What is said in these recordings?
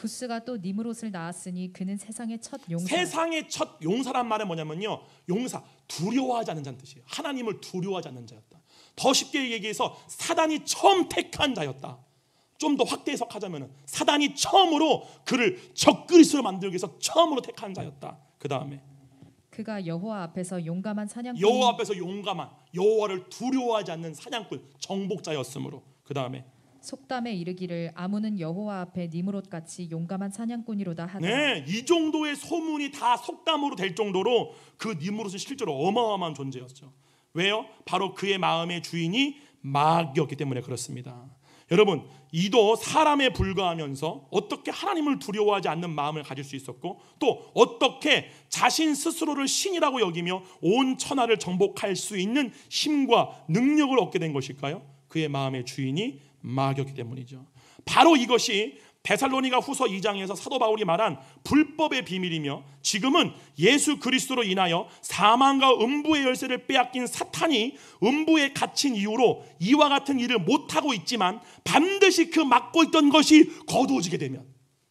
구스가 또 니므롯을 낳았으니 그는 세상의 첫 용사. 세상의 첫 용사란 말은 뭐냐면요, 용사, 두려워하지 않는 자는 뜻이에요. 하나님을 두려워하지 않는 자였다. 더 쉽게 얘기해서 사단이 처음 택한 자였다. 좀 더 확대 해석하자면 사단이 처음으로 그를 적그리스도로 만들기 위해서 처음으로 택한 자였다. 그 다음에 그가 여호와 앞에서 용감한 사냥꾼. 여호와 앞에서 용감한, 여호와를 두려워하지 않는 사냥꾼, 정복자였으므로. 그 다음에 속담에 이르기를 아무는 여호와 앞에 니므롯 같이 용감한 사냥꾼이로다 하더라. 네, 이 정도의 소문이 다 속담으로 될 정도로 그 니므롯은 실제로 어마어마한 존재였죠. 왜요? 바로 그의 마음의 주인이 마귀였기 때문에 그렇습니다. 여러분, 이도 사람에 불과하면서 어떻게 하나님을 두려워하지 않는 마음을 가질 수 있었고, 또 어떻게 자신 스스로를 신이라고 여기며 온 천하를 정복할 수 있는 힘과 능력을 얻게 된 것일까요? 그의 마음의 주인이 마귀였기 때문이죠. 바로 이것이 데살로니가 후서 2장에서 사도 바울이 말한 불법의 비밀이며, 지금은 예수 그리스도로 인하여 사망과 음부의 열쇠를 빼앗긴 사탄이 음부에 갇힌 이후로 이와 같은 일을 못하고 있지만 반드시 그 막고 있던 것이 거두어지게 되면,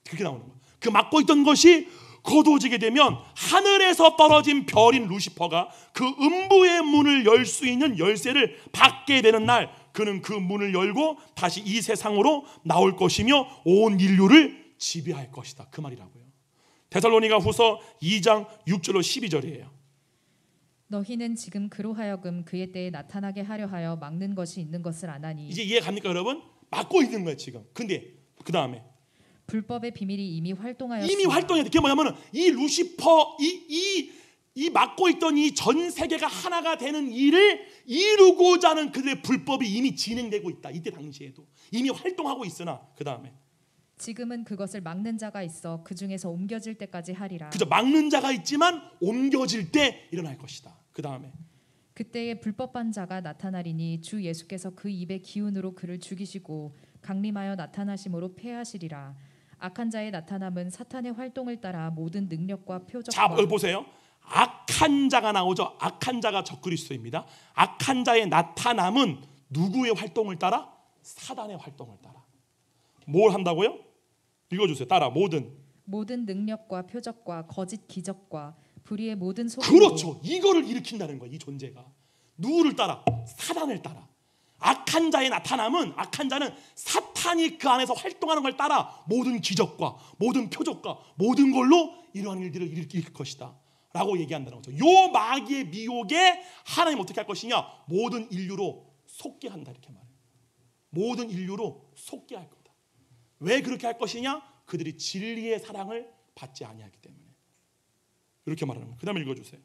그렇게 나오는 거예요. 그 막고 있던 것이 거두어지게 되면 하늘에서 떨어진 별인 루시퍼가 그 음부의 문을 열 수 있는 열쇠를 받게 되는 날, 그는 그 문을 열고 다시 이 세상으로 나올 것이며 온 인류를 지배할 것이다. 그 말이라고요. 데살로니가 후서 2장 6절로 12절이에요. 너희는 지금 그로 하여금 그의 때에 나타나게 하려 하여 막는 것이 있는 것을 아나니. 이제 이해 갑니까 여러분? 막고 있는 거예요 지금. 근데 그 다음에 불법의 비밀이 이미 활동하였으나. 이미 활동해야 돼. 그게 뭐냐면 이 루시퍼, 이 막고 있던 이 전 세계가 하나가 되는 일을 이루고자 하는 그들의 불법이 이미 진행되고 있다. 이때 당시에도 이미 활동하고 있으나, 그 다음에 지금은 그것을 막는 자가 있어 그 중에서 옮겨질 때까지 하리라. 그저 막는 자가 있지만 옮겨질 때 일어날 것이다. 그 다음에 그때에 불법한 자가 나타나리니 주 예수께서 그 입의 기운으로 그를 죽이시고 강림하여 나타나심으로 패하시리라. 악한 자의 나타남은 사탄의 활동을 따라 모든 능력과 표적과. 자, 여기 보세요. 악한 자가 나오죠. 악한 자가 적그리스도입니다. 악한 자의 나타남은 누구의 활동을 따라? 사단의 활동을 따라. 뭘 한다고요? 읽어주세요. 따라. 모든 능력과 표적과 거짓 기적과 불의의 모든 소리. 그렇죠. 이거를 일으킨다는 거예요. 이 존재가 누구를 따라? 사단을 따라. 악한 자의 나타남은, 악한 자는 사탄이 그 안에서 활동하는 걸 따라 모든 기적과 모든 표적과 모든 걸로 이러한 일들을 일으킬 것이다 라고 얘기한다는 거죠. 요 마귀의 미혹에 하나님 어떻게 할 것이냐? 모든 인류로 속게 한다, 이렇게 말해요. 모든 인류로 속게 할 거다. 왜 그렇게 할 것이냐? 그들이 진리의 사랑을 받지 아니하기 때문에 이렇게 말하는 거예요. 그 다음에 읽어주세요.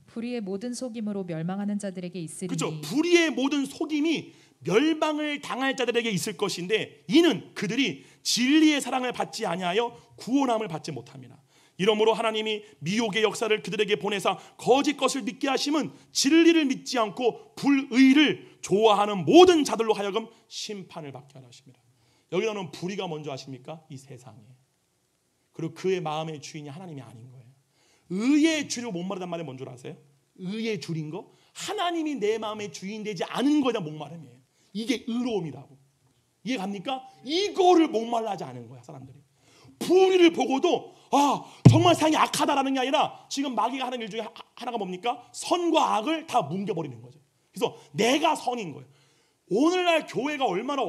불의의 모든 속임으로 멸망하는 자들에게 있으리니. 그렇죠. 불의의 모든 속임이 멸망을 당할 자들에게 있을 것인데, 이는 그들이 진리의 사랑을 받지 아니하여 구원함을 받지 못함이라. 이러므로 하나님이 미혹의 역사를 그들에게 보내사 거짓 것을 믿게 하심은 진리를 믿지 않고 불의를 좋아하는 모든 자들로 하여금 심판을 받게 하라 하십니다. 여기 나오는 불의가 먼저 하십니까? 이 세상에. 그리고 그의 마음의 주인이 하나님이 아닌 거예요. 의의 주로 목마르단 말이 뭔 줄 아세요? 의의 줄인 거? 하나님이 내 마음의 주인 되지 않은 거냐 목마름이에요. 이게 의로움이라고. 이해 갑니까? 이거를 목말라 하지 않은 거야 사람들이. 불의를 보고도 정말 세상이 악하다라는 게 아니라 지금 마귀가 하는 일 중에 하나가 뭡니까? 선과 악을 다 뭉개버리는 거죠. 그래서 내가 선인 거예요. 오늘날 교회가 얼마나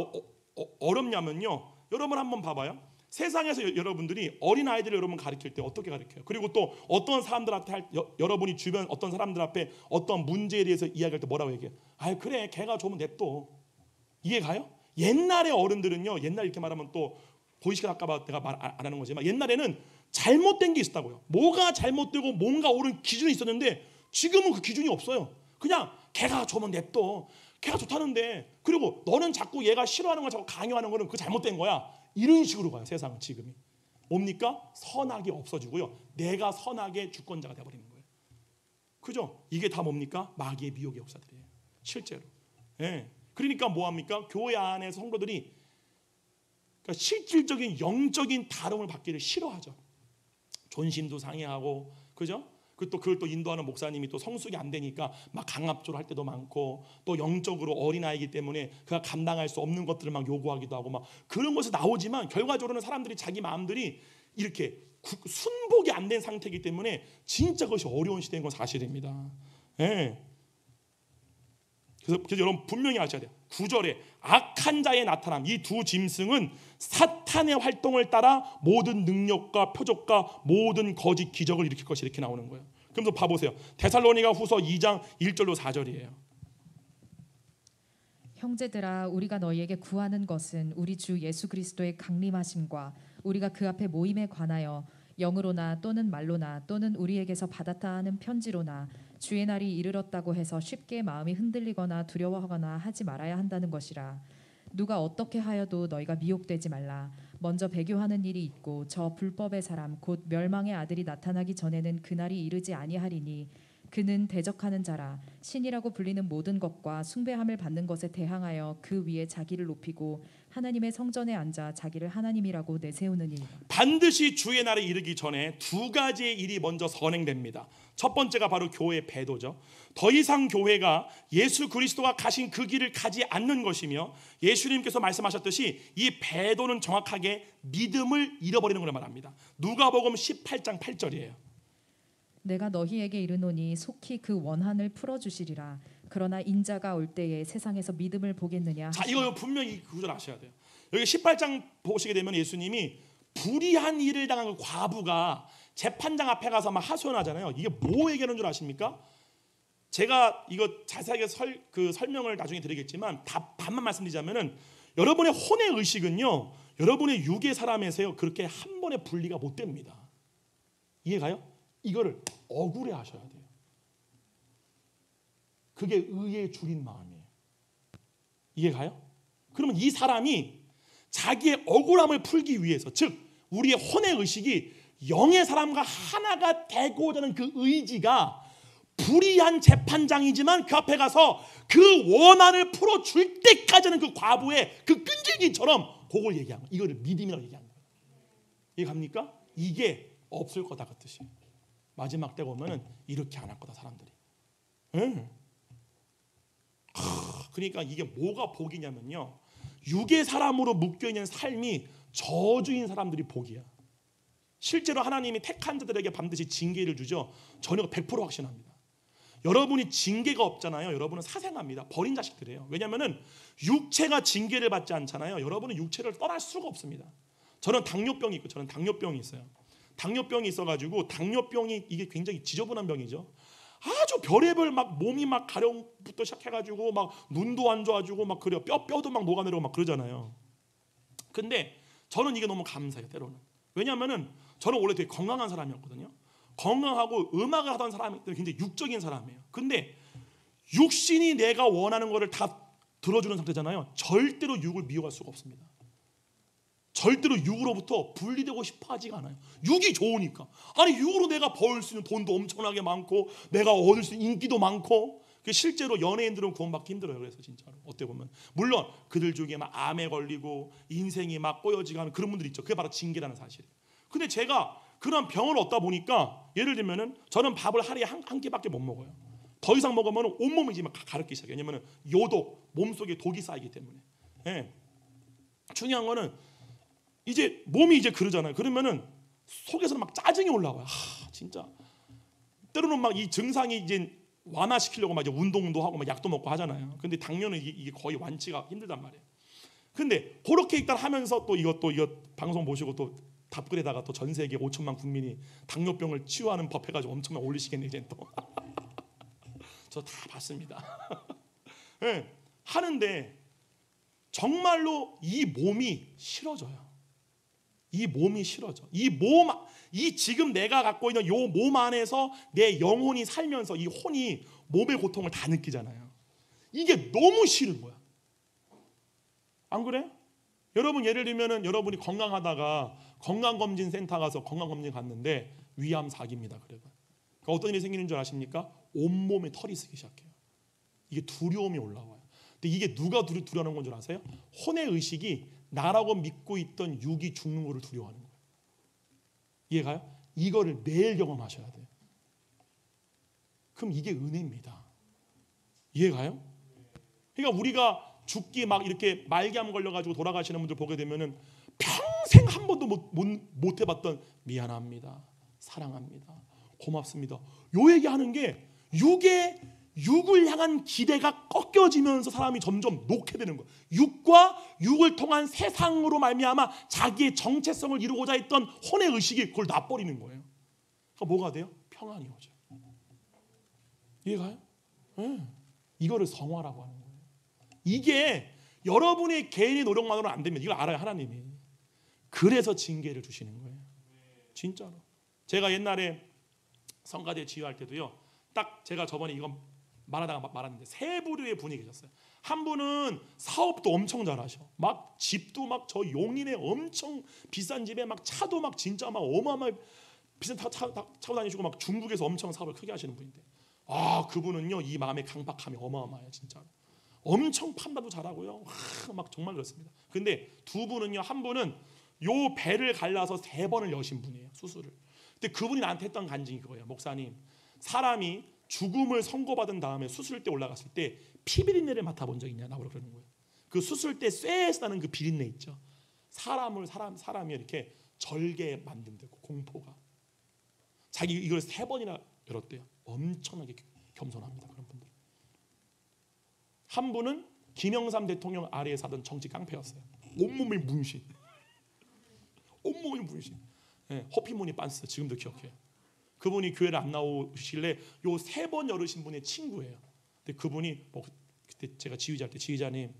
어렵냐면요, 여러분 한번 봐봐요. 세상에서 여러분들이 어린아이들을 여러분 가르칠 때 어떻게 가르쳐요? 그리고 또 어떤 사람들한테 여러분이 주변 어떤 사람들 앞에 어떤 문제에 대해서 이야기할 때 뭐라고 얘기해요? 그래 걔가 좋으면 냅둬. 이해 가요? 옛날의 어른들은요, 옛날 이렇게 말하면 또 보이시가 아까 내가 말 안 하는 거지만 옛날에는 잘못된 게 있었다고요. 뭐가 잘못되고 뭔가 옳은 기준이 있었는데 지금은 그 기준이 없어요. 그냥 걔가 좋으면 냅둬. 걔가 좋다는데, 그리고 너는 자꾸 얘가 싫어하는 걸 자꾸 강요하는 거는 그 잘못된 거야. 이런 식으로 가요 세상은. 지금이 뭡니까? 선악이 없어지고요, 내가 선악의 주권자가 되어버리는 거예요. 그죠? 이게 다 뭡니까? 마귀의 미혹의 역사들이에요 실제로. 그러니까 뭐합니까? 교회 안에서 성도들이 그러니까 실질적인 영적인 다름을 받기를 싫어하죠. 존심도 상해하고, 그죠? 그걸 또 인도하는 목사님이 또 성숙이 안 되니까 막 강압적으로 할 때도 많고, 또 영적으로 어린아이이기 때문에 그가 감당할 수 없는 것들을 막 요구하기도 하고 막 그런 것이 나오지만, 결과적으로는 사람들이 자기 마음들이 이렇게 순복이 안 된 상태이기 때문에 진짜 그것이 어려운 시대인 건 사실입니다. 예. 그래서 여러분 분명히 아셔야 돼요. 9절에 악한 자의 나타남, 이 두 짐승은 사탄의 활동을 따라 모든 능력과 표적과 모든 거짓 기적을 일으킬 것이, 이렇게 나오는 거예요. 그럼 봐보세요. 데살로니가 후서 2장 1절로 4절이에요. 형제들아, 우리가 너희에게 구하는 것은 우리 주 예수 그리스도의 강림하심과 우리가 그 앞에 모임에 관하여 영으로나 또는 말로나 또는 우리에게서 받았다 하는 편지로나 주의 날이 이르렀다고 해서 쉽게 마음이 흔들리거나 두려워하거나 하지 말아야 한다는 것이라. 누가 어떻게 하여도 너희가 미혹되지 말라. 먼저 배교하는 일이 있고 저 불법의 사람 곧 멸망의 아들이 나타나기 전에는 그날이 이르지 아니하리니 그는 대적하는 자라. 신이라고 불리는 모든 것과 숭배함을 받는 것에 대항하여 그 위에 자기를 높이고 하나님의 성전에 앉아 자기를 하나님이라고 내세우느니라. 반드시 주의 날에 이르기 전에 두 가지의 일이 먼저 선행됩니다. 첫 번째가 바로 교회의 배도죠. 더 이상 교회가 예수 그리스도가 가신 그 길을 가지 않는 것이며, 예수님께서 말씀하셨듯이 이 배도는 정확하게 믿음을 잃어버리는 걸 말합니다. 누가복음 18장 8절이에요. 내가 너희에게 이르노니 속히 그 원한을 풀어주시리라. 그러나 인자가 올 때에 세상에서 믿음을 보겠느냐. 자, 이거 분명히 이 구절 아셔야 돼요. 여기 18장 보시게 되면 예수님이 불의한 일을 당한 그 과부가 재판장 앞에 가서 막 하소연하잖아요. 이게 뭐 얘기하는 줄 아십니까? 제가 이거 자세하게 설명을 나중에 드리겠지만 반만 말씀드리자면은, 여러분의 혼의 의식은요, 여러분의 육의 사람에서요 그렇게 한 번에 분리가 못 됩니다. 이해가요? 이거를 억울해 하셔야 돼요. 그게 의에 줄인 마음이에요. 이해가요? 그러면 이 사람이 자기의 억울함을 풀기 위해서, 즉 우리의 혼의 의식이 영의 사람과 하나가 되고자 하는 그 의지가 불의한 재판장이지만 그 앞에 가서 그 원한을 풀어줄 때까지는 그 과부의 그 끈질기처럼 그걸 얘기한 거예요. 이거를 믿음이라고 얘기한 거예요. 이해갑니까? 이게 없을 거다 그 뜻이에요. 마지막 때 보면은 이렇게 안 할 거다 사람들이. 그러니까 이게 뭐가 복이냐면요, 육의 사람으로 묶여있는 삶이 저주인 사람들이 복이야. 실제로 하나님이 택한 자들에게 반드시 징계를 주죠. 저는 100% 확신합니다. 여러분이 징계가 없잖아요. 여러분은 사생합니다. 버린 자식들이에요. 왜냐하면 육체가 징계를 받지 않잖아요. 여러분은 육체를 떠날 수가 없습니다. 저는 당뇨병이 있고, 저는 당뇨병이 있어요. 당뇨병이 있어가지고, 당뇨병이 이게 굉장히 지저분한 병이죠. 아주 별의별 막 몸이 막 가려움부터 시작해가지고 막 눈도 안 좋아지고 막 그래요. 뼈도 막 녹아내리고 막 그러잖아요. 근데 저는 이게 너무 감사해요. 때로는. 왜냐하면은 저는 원래 되게 건강한 사람이었거든요. 건강하고 음악을 하던 사람이 굉장히 육적인 사람이에요. 근데 육신이 내가 원하는 거를 다 들어주는 상태잖아요. 절대로 육을 미워할 수가 없습니다. 절대로 육으로부터 분리되고 싶어 하지가 않아요. 육이 좋으니까. 아니 육으로 내가 벌 수 있는 돈도 엄청나게 많고, 내가 얻을 수 있는 인기도 많고. 실제로 연예인들은 구원받기 힘들어요. 그래서 진짜로 어떻게 보면, 물론 그들 중에 막 암에 걸리고 인생이 막 꼬여지고 그런 분들 있죠. 그게 바로 징계라는 사실이에요. 근데 제가 그런 병을 얻다 보니까, 예를 들면은 저는 밥을 하루에 한 끼밖에 못 먹어요. 더 이상 먹으면 온몸이 이제 막 가렵기 시작해요. 왜냐면은 요독, 몸속에 독이 쌓이기 때문에. 예. 중요한 거는 이제 몸이 이제 그러잖아요. 그러면은 속에서는 막 짜증이 올라와요. 진짜 때로는 막 이 증상이 이제 완화시키려고 막 이제 운동도 하고 막 약도 먹고 하잖아요. 근데 당뇨는 이게 거의 완치가 힘들단 말이에요. 근데 그렇게 일단 하면서 또 이거 방송 보시고 또 답글에다가 또 전 세계 5천만 국민이 당뇨병을 치유하는 법 해가지고 엄청나게 올리시겠네 이제 또. 저 다 봤습니다. 네, 하는데 정말로 이 몸이 싫어져요. 이 몸이 싫어져. 이 지금 내가 갖고 있는 요 몸 안에서 내 영혼이 살면서 이 혼이 몸의 고통을 다 느끼잖아요. 이게 너무 싫은 거야. 안 그래? 여러분 예를 들면은 여러분이 건강하다가 건강검진센터 가서 건강검진 갔는데 위암 4기입니다. 그러니까 어떤 일이 생기는 줄 아십니까? 온몸에 털이 쓰기 시작해요. 이게 두려움이 올라와요. 근데 이게 누가 두려워하는 건 줄 아세요? 혼의 의식이 나라고 믿고 있던 육이 죽는 것을 두려워하는 거예요. 이해가요? 이거를 매일 경험하셔야 돼요. 그럼 이게 은혜입니다. 이해가요? 그러니까 우리가 죽기 막 이렇게 말기암 걸려가지고 돌아가시는 분들 보게 되면은 평생 한 번도 못 해봤던 미안합니다, 사랑합니다, 고맙습니다, 요 얘기하는 게 육을 향한 기대가 꺾여지면서 사람이 점점 놓게 되는 거예요. 육과 육을 통한 세상으로 말미암아 자기의 정체성을 이루고자 했던 혼의 의식이 그걸 놔버리는 거예요. 그러니까 뭐가 돼요? 평안이 오죠. 이해가요? 네. 이거를 성화라고 하는 거예요. 이게 여러분의 개인의 노력만으로는 안 됩니다. 이걸 알아요, 하나님이. 그래서 징계를 주시는 거예요. 진짜로. 제가 옛날에 성가대 지휘할 때도요, 딱 제가 저번에 이거 말하다가 말았는데 세 부류의 분이 계셨어요. 한 분은 사업도 엄청 잘하셔. 막 집도 막 저 용인에 엄청 비싼 집에 막 차도 막 진짜 막 어마어마하게 비싼 차 타고 다니시고 막 중국에서 엄청 사업을 크게 하시는 분인데, 그분은요 이 마음의 강박함이 어마어마해요. 진짜 엄청 판단도 잘하고요. 막 정말 그렇습니다. 근데 두 분은요, 한 분은 요 배를 갈라서 3번을 여신 분이에요, 수술을. 근데 그분이 나한테 했던 간증이 그거예요. 목사님, 사람이 죽음을 선고받은 다음에 수술대 올라갔을 때 피비린내를 맡아본 적 있냐? 나보고 그러는 거예요. 그 수술대 쇠에서 나는 그 비린내 있죠. 사람이 이렇게 절게 만든다고, 공포가. 자기 이걸 3번이나 열었대요. 엄청나게 겸손합니다, 그런 분들. 한 분은 김영삼 대통령 아래에 사던 정치 깡패였어요. 온몸이 문신. 온몸이 문신. 네, 허피무늬 빤스 지금도 기억해요. 그분이 교회를 안 나오실래 요 3번 열으신 분의 친구예요. 근데 그분이 그때 제가 지휘자할 때, 지휘자님,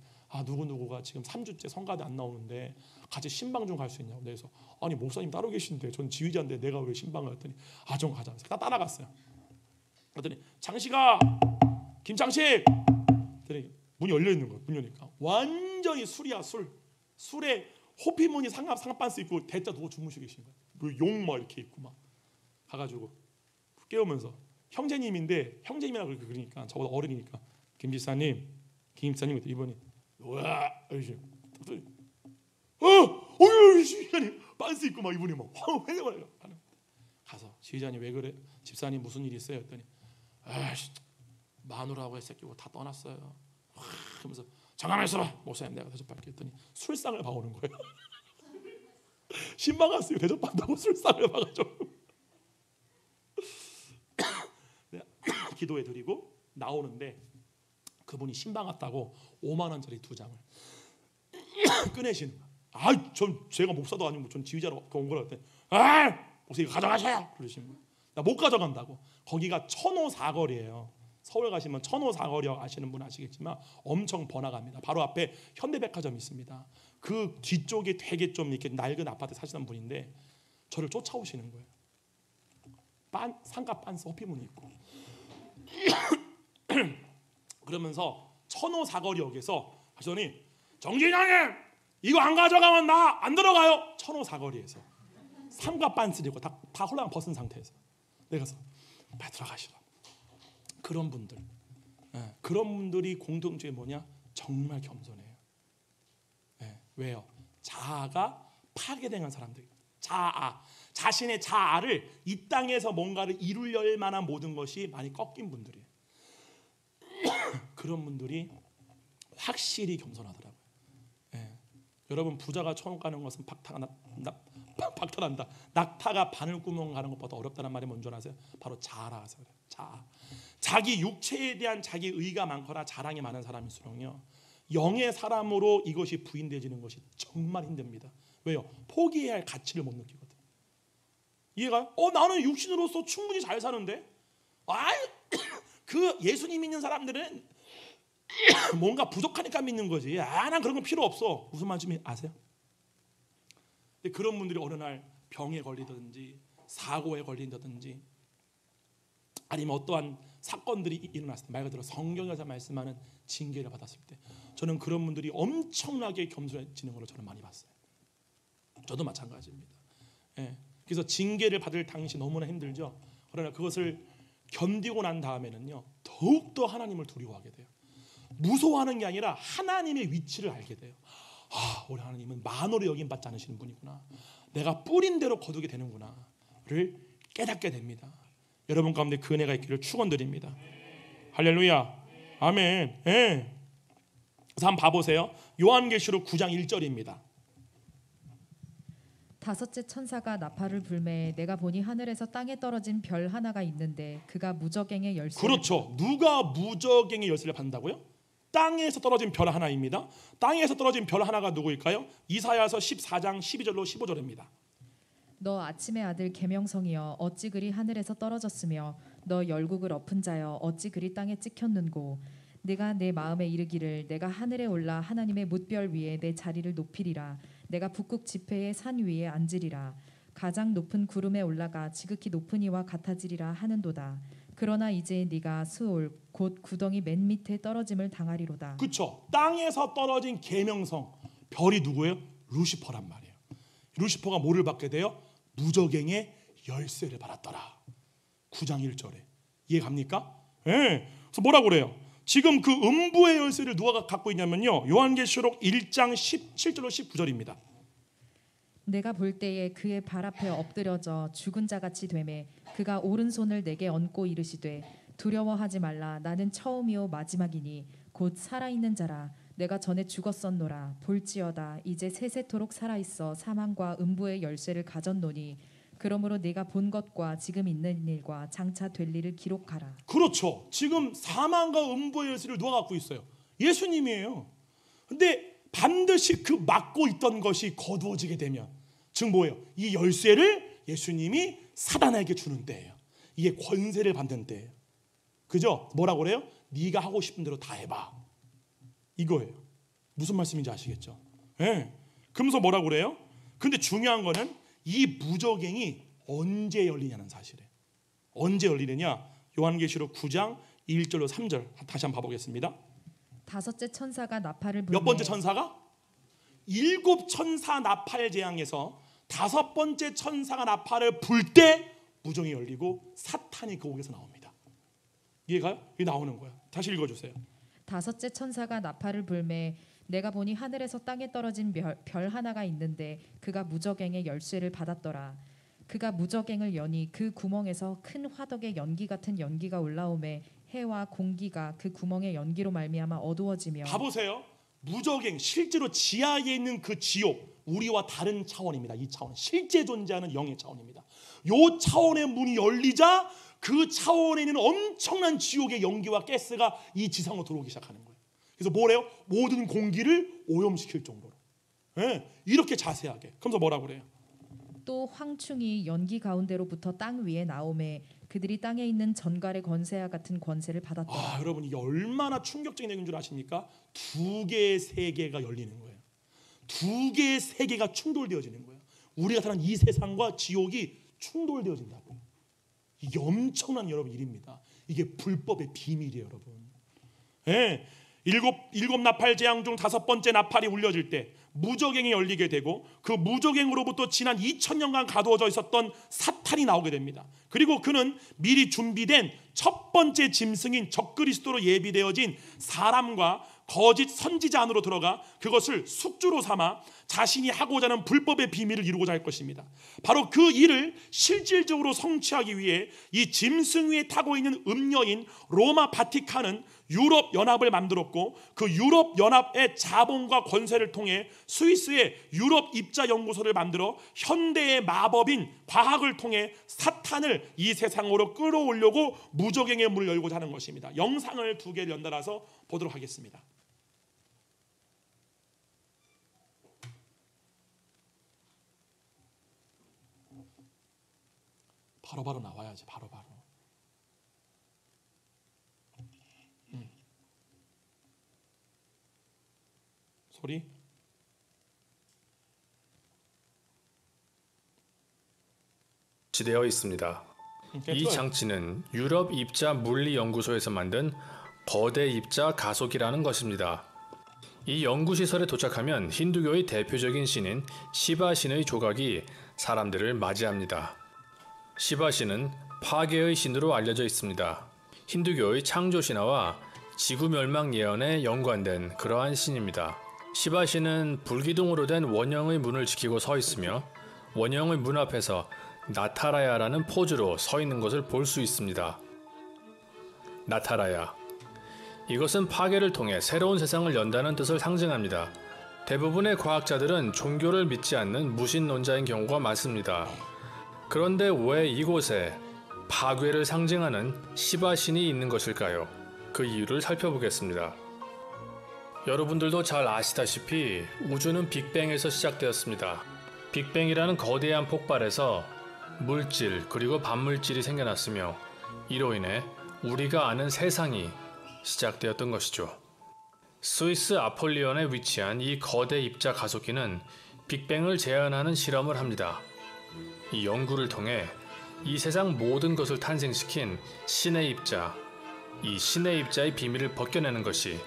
누구누구가 지금 3주째 성가대 안 나오는데 같이 신방 좀 갈 수 있냐고. 그래서 아니 목사님 따로 계신데 전 지휘자인데 내가 왜 신방을 했더니 좀 가자. 그래서 따라갔어요. 그랬더니 장식아, 김장식. 그랬더니 문이 열려 있는 거예요. 문 여니까 완전히 술이야, 술에 호피무늬 상반스 입고 대자 누워 주무시고 계신 거예요. 용 막 이렇게 입고 막 가가지고 깨우면서 형제님인데, 형제님이라 그러니까 저보다 어른이니까, 김 집사님 이번에 뭐야 이러시. 지휘자님 반스 입고 막 이분이 막 회개를 하는. 가서 지휘자님 왜 그래? 집사님 무슨 일이 있어요? 했더니 마누라하고 애 새끼고 다 떠났어요. 그러면서 잠깐만 있어봐, 목사님 내가 대접할게 했더니 술상을 봐오는 거예요. 신방 갔어요. 대접한다고 술상을 봐가지고 기도해 드리고 나오는데 그분이 신방 갔다고 5만 원짜리 2장을 꺼내시는 거야. 제가 목사도 아니고 전 지휘자로 온 거라 했더니 목사님 가져가셔요 그러시는 거야. 나 못 가져간다고. 거기가 천호 사거리예요. 서울 가시면 천호 사거리역 아시는 분 아시겠지만 엄청 번화가입니다. 바로 앞에 현대백화점이 있습니다. 그 뒤쪽에 되게 좀 이렇게 낡은 아파트 사시는 분인데 저를 쫓아오시는 거예요. 상가 빤스 호피무늬 입고. 그러면서 천호 사거리역에서 하시더니 정진영님 이거 안 가져가면 나 안 들어가요. 천호 사거리에서 상가 빤스 입고 다 홀랑 벗은 상태에서 내가 빨리 들어가시라. 그런 분들이 공통점이 뭐냐? 정말 겸손해요. 왜요? 자아가 파괴된 사람들. 자신의 자아를 이 땅에서 뭔가를 이루려 만한 모든 것이 많이 꺾인 분들이에요. 그런 분들이 확실히 겸손하더라고요. 여러분 부자가 천국 가는 것은 박탈한다. 낙타가 바늘구멍 가는 것보다 어렵다는 말이 뭔지 아세요? 바로 자아라서 그래요. 자기 육체에 대한 자기 의가 많거나 자랑이 많은 사람일수록요, 영의 사람으로 이것이 부인되지는 것이 정말 힘듭니다. 왜요? 포기해야 할 가치를 못 느끼거든. 이해가요? 나는 육신으로서 충분히 잘 사는데, 그 예수님 믿는 사람들은 뭔가 부족하니까 믿는 거지. 난 그런 건 필요 없어. 무슨 말인지 아세요? 근데 그런 분들이 어느 날 병에 걸리든지 사고에 걸린다든지 아니면 어떠한 사건들이 일어났을 때, 말 그대로 성경에서 말씀하는 징계를 받았을 때, 저는 그런 분들이 엄청나게 겸손해지는 걸 저는 많이 봤어요. 저도 마찬가지입니다. 그래서 징계를 받을 당시 너무나 힘들죠. 그러나 그것을 견디고 난 다음에는요, 더욱더 하나님을 두려워하게 돼요. 무서워하는 게 아니라 하나님의 위치를 알게 돼요. 우리 하나님은 만으로 여김받지 않으시는 분이구나. 내가 뿌린 대로 거두게 되는구나를 깨닫게 됩니다. 여러분 가운데 그 은혜가 있기를 축원드립니다. 할렐루야. 아멘. 예. 그래서 한번 봐보세요. 요한계시록 9장 1절입니다. 다섯째 천사가 나팔을 불매 내가 보니 하늘에서 땅에 떨어진 별 하나가 있는데 그가 무저갱의 열쇠를 그렇죠. 누가 무저갱의 열쇠를 받는다고요? 땅에서 떨어진 별 하나입니다. 땅에서 떨어진 별 하나가 누구일까요? 이사야서 14장 12절로 15절입니다. 너 아침의 아들 계명성이여 어찌 그리 하늘에서 떨어졌으며 너 열국을 엎은 자여 어찌 그리 땅에 찍혔는고 내가 내 마음에 이르기를 내가 하늘에 올라 하나님의 뭇별 위에 내 자리를 높이리라 내가 북극 지폐의 산 위에 앉으리라 가장 높은 구름에 올라가 지극히 높은 이와 같아지리라 하는도다. 그러나 이제 네가 스올 곧 구덩이 맨 밑에 떨어짐을 당하리로다. 그렇죠. 땅에서 떨어진 계명성 별이 누구예요? 루시퍼란 말이에요. 루시퍼가 뭐를 받게 돼요? 무저갱의 열쇠를 받았더라. 9장 1절에 이해 갑니까? 예. 그래서 뭐라고 그래요? 지금 그 음부의 열쇠를 누가 갖고 있냐면요. 요한계시록 1장 17절로 19절입니다. 내가 볼 때에 그의 발 앞에 엎드려져 죽은 자같이 되매 그가 오른손을 내게 얹고 이르시되 두려워하지 말라 나는 처음이요 마지막이니 곧 살아있는 자라 내가 전에 죽었었노라 볼지어다 이제 세세토록 살아있어 사망과 음부의 열쇠를 가졌노니 그러므로 네가 본 것과 지금 있는 일과 장차 될 일을 기록하라. 그렇죠. 지금 사망과 음부의 열쇠를 누가 갖고 있어요? 예수님이에요. 근데 반드시 그 막고 있던 것이 거두어지게 되면 즉 뭐예요? 이 열쇠를 예수님이 사단에게 주는 때예요. 이게 권세를 받는 때예요. 그죠? 뭐라고 그래요? 네가 하고 싶은 대로 다 해봐. 이거예요. 무슨 말씀인지 아시겠죠? 예. 그러면서 뭐라고 그래요? 근데 중요한 거는 이 무저갱이 언제 열리냐는 사실이에요. 언제 열리느냐? 요한계시록 9장 1절로 3절 다시 한번 봐보겠습니다. 다섯째 천사가 나팔을 불매 몇 번째 천사가? 7 천사 나팔 재앙에서 5번째 천사가 나팔을 불 때 무저갱이 열리고 사탄이 그 옥에서 나옵니다. 이해가요? 이게 나오는 거야. 다시 읽어주세요. 다섯째 천사가 나팔을 불매 내가 보니 하늘에서 땅에 떨어진 별 하나가 있는데 그가 무저갱의 열쇠를 받았더라. 그가 무저갱을 여니 그 구멍에서 큰 화덕의 연기 같은 연기가 올라오매 해와 공기가 그 구멍의 연기로 말미암아 어두워지며 봐보세요. 무저갱 실제로 지하에 있는 그 지옥 우리와 다른 차원입니다. 이 차원 실제 존재하는 영의 차원입니다. 요 차원의 문이 열리자 그 차원에 있는 엄청난 지옥의 연기와 가스가 이 지상으로 들어오기 시작하는 거예요. 그래서 뭐래요? 모든 공기를 오염시킬 정도로. 네, 이렇게 자세하게. 그러면서 뭐라고 그래요? 또 황충이 연기 가운데로부터 땅 위에 나오매 그들이 땅에 있는 전갈의 권세와 같은 권세를 받았더라. 여러분 이게 얼마나 충격적인 얘기인 줄 아십니까? 2개, 3개가 열리는 거예요. 2개, 3개가 충돌되어지는 거예요. 우리가 사는 이 세상과 지옥이 충돌되어진다고요. 이게 엄청난 여러분 일입니다. 이게 불법의 비밀이에요, 여러분. 예. 일곱 나팔 재앙 중 5번째 나팔이 울려질 때 무저갱이 열리게 되고 그 무저갱으로부터 지난 2000년간 가두어져 있었던 사탄이 나오게 됩니다. 그리고 그는 미리 준비된 첫 번째 짐승인 적그리스도로 예비되어진 사람과 거짓 선지자 안으로 들어가 그것을 숙주로 삼아 자신이 하고자 하는 불법의 비밀을 이루고자 할 것입니다. 바로 그 일을 실질적으로 성취하기 위해 이 짐승 위에 타고 있는 음녀인 로마 바티칸은 유럽 연합을 만들었고 그 유럽 연합의 자본과 권세를 통해 스위스의 유럽 입자 연구소를 만들어 현대의 마법인 과학을 통해 사탄을 이 세상으로 끌어오려고 무저갱의 문을 열고자 하는 것입니다. 영상을 2개를 연달아서 보도록 하겠습니다. 바로바로 나와야지. 바로바로. 소리. 되어 있습니다. 이 장치는 유럽 입자 물리 연구소에서 만든 거대 입자 가속이라는 것입니다. 이 연구시설에 도착하면 힌두교의 대표적인 신인 시바신의 조각이 사람들을 맞이합니다. 시바신은 파괴의 신으로 알려져 있습니다. 힌두교의 창조 신화와 지구 멸망 예언에 연관된 그러한 신입니다. 시바신은 불기둥으로 된 원형의 문을 지키고 서 있으며 원형의 문 앞에서 나타라야라는 포즈로 서 있는 것을 볼 수 있습니다. 나타라야. 이것은 파괴를 통해 새로운 세상을 연다는 뜻을 상징합니다. 대부분의 과학자들은 종교를 믿지 않는 무신론자인 경우가 많습니다. 그런데 왜 이곳에 파괴를 상징하는 시바신이 있는 것일까요? 그 이유를 살펴보겠습니다. 여러분들도 잘 아시다시피 우주는 빅뱅에서 시작되었습니다. 빅뱅이라는 거대한 폭발에서 물질 그리고 반물질이 생겨났으며 이로 인해 우리가 아는 세상이 시작되었던 것이죠. 스위스 아폴리온에 위치한 이 거대 입자 가속기는 빅뱅을 재현하는 실험을 합니다. 이 연구를 통해 이 세상 모든 것을 탄생시킨 신의 입자, 이 신의 입자의 비밀을 벗겨내는 것이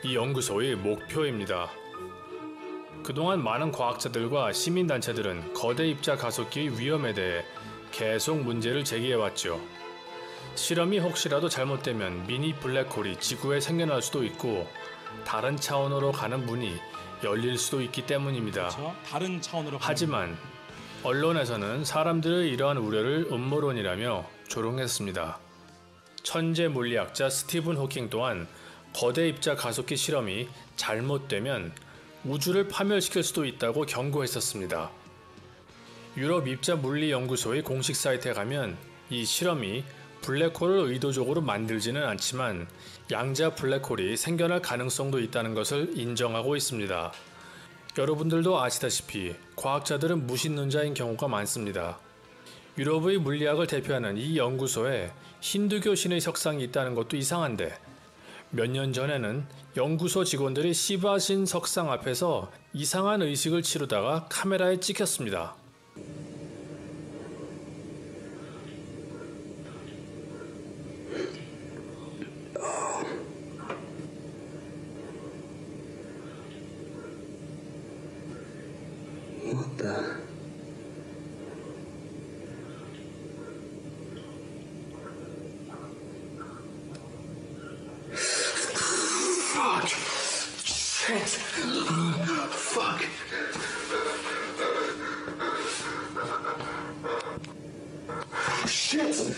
이 연구소의 목표입니다. 그동안 많은 과학자들과 시민단체들은 거대 입자 가속기의 위험에 대해 계속 문제를 제기해왔죠. 실험이 혹시라도 잘못되면 미니 블랙홀이 지구에 생겨날 수도 있고 다른 차원으로 가는 문이 열릴 수도 있기 때문입니다. 그렇죠? 다른 차원으로 하지만 언론에서는 사람들의 이러한 우려를 음모론이라며 조롱했습니다. 천재 물리학자 스티븐 호킹 또한 거대 입자 가속기 실험이 잘못되면 우주를 파멸시킬 수도 있다고 경고했었습니다. 유럽 입자 물리 연구소의 공식 사이트에 가면 이 실험이 블랙홀을 의도적으로 만들지는 않지만 양자 블랙홀이 생겨날 가능성도 있다는 것을 인정하고 있습니다. 여러분들도 아시다시피 과학자들은 무신론자인 경우가 많습니다. 유럽의 물리학을 대표하는 이 연구소에 힌두교 신의 석상이 있다는 것도 이상한데 몇 년 전에는 연구소 직원들이 시바신 석상 앞에서 이상한 의식을 치르다가 카메라에 찍혔습니다. What the? Fuck! Shit! Fuck! Shit!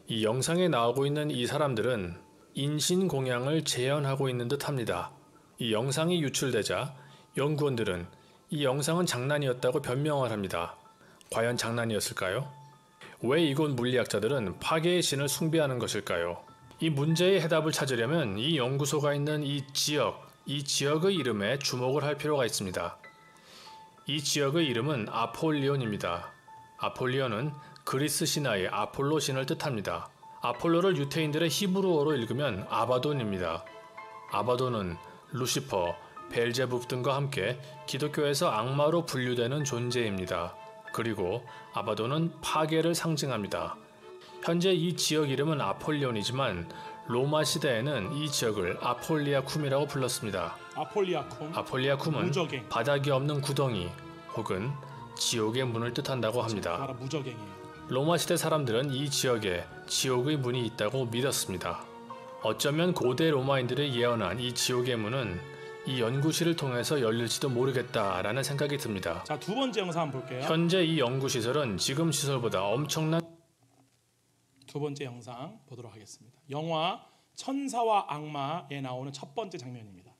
이 영상에 나오고 있는 이 사람들은 인신공양을 재현하고 있는 듯합니다. 이 영상이 유출되자 연구원들은 이 영상은 장난이었다고 변명을 합니다. 과연 장난이었을까요? 왜 이곳 물리학자들은 파괴의 신을 숭배하는 것일까요? 이 문제의 해답을 찾으려면 이 연구소가 있는 이 지역의 이름에 주목을 할 필요가 있습니다. 이 지역의 이름은 아폴리온입니다. 아폴리온은 그리스 신화의 아폴로 신을 뜻합니다. 아폴로를 유태인들의 히브리어로 읽으면 아바돈입니다. 아바돈은 루시퍼, 벨제붑 등과 함께 기독교에서 악마로 분류되는 존재입니다. 그리고 아바돈은 파괴를 상징합니다. 현재 이 지역 이름은 아폴리온이지만 로마 시대에는 이 지역을 아폴리아쿰이라고 불렀습니다. 아폴리아쿰은 무적행. 바닥이 없는 구덩이 혹은 지옥의 문을 뜻한다고 합니다. 바로 무적행이에요. 로마 시대 사람들은 이 지역에 지옥의 문이 있다고 믿었습니다. 어쩌면 고대 로마인들이 예언한 이 지옥의 문은 이 연구실을 통해서 열릴지도 모르겠다라는 생각이 듭니다. 자, 두 번째 영상 한번 볼게요. 현재 이 연구시설은 지금 시설보다 엄청난 두 번째 영상 보도록 하겠습니다. 영화 천사와 악마에 나오는 첫 번째 장면입니다.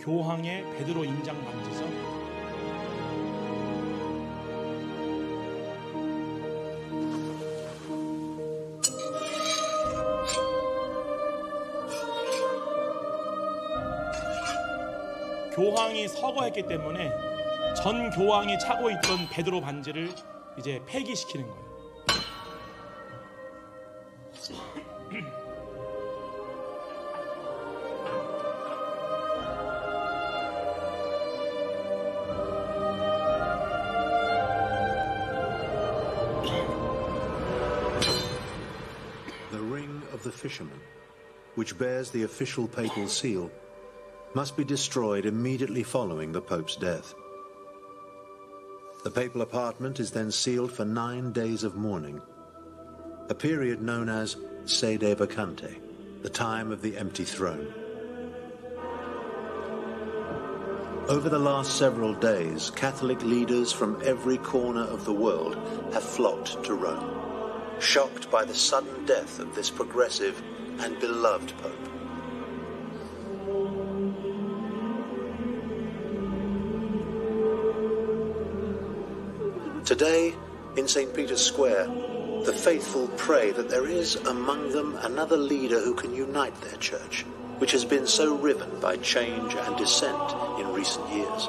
교황의 베드로 인장 반지죠. 교황이 서거했기 때문에 전 교황이 차고 있던 베드로 반지를 이제 폐기시키는 거예요. The Ring of the Fisherman, which bears the official papal seal, must be destroyed immediately following the Pope's death. The papal apartment is then sealed for 9 days of mourning, a period known as sede vacante, the time of the empty throne. Over the last several days, Catholic leaders from every corner of the world have flocked to Rome, shocked by the sudden death of this progressive and beloved Pope. Today, in St. Peter's Square, the faithful pray that there is among them another leader who can unite their church, which has been so riven by change and dissent in recent years.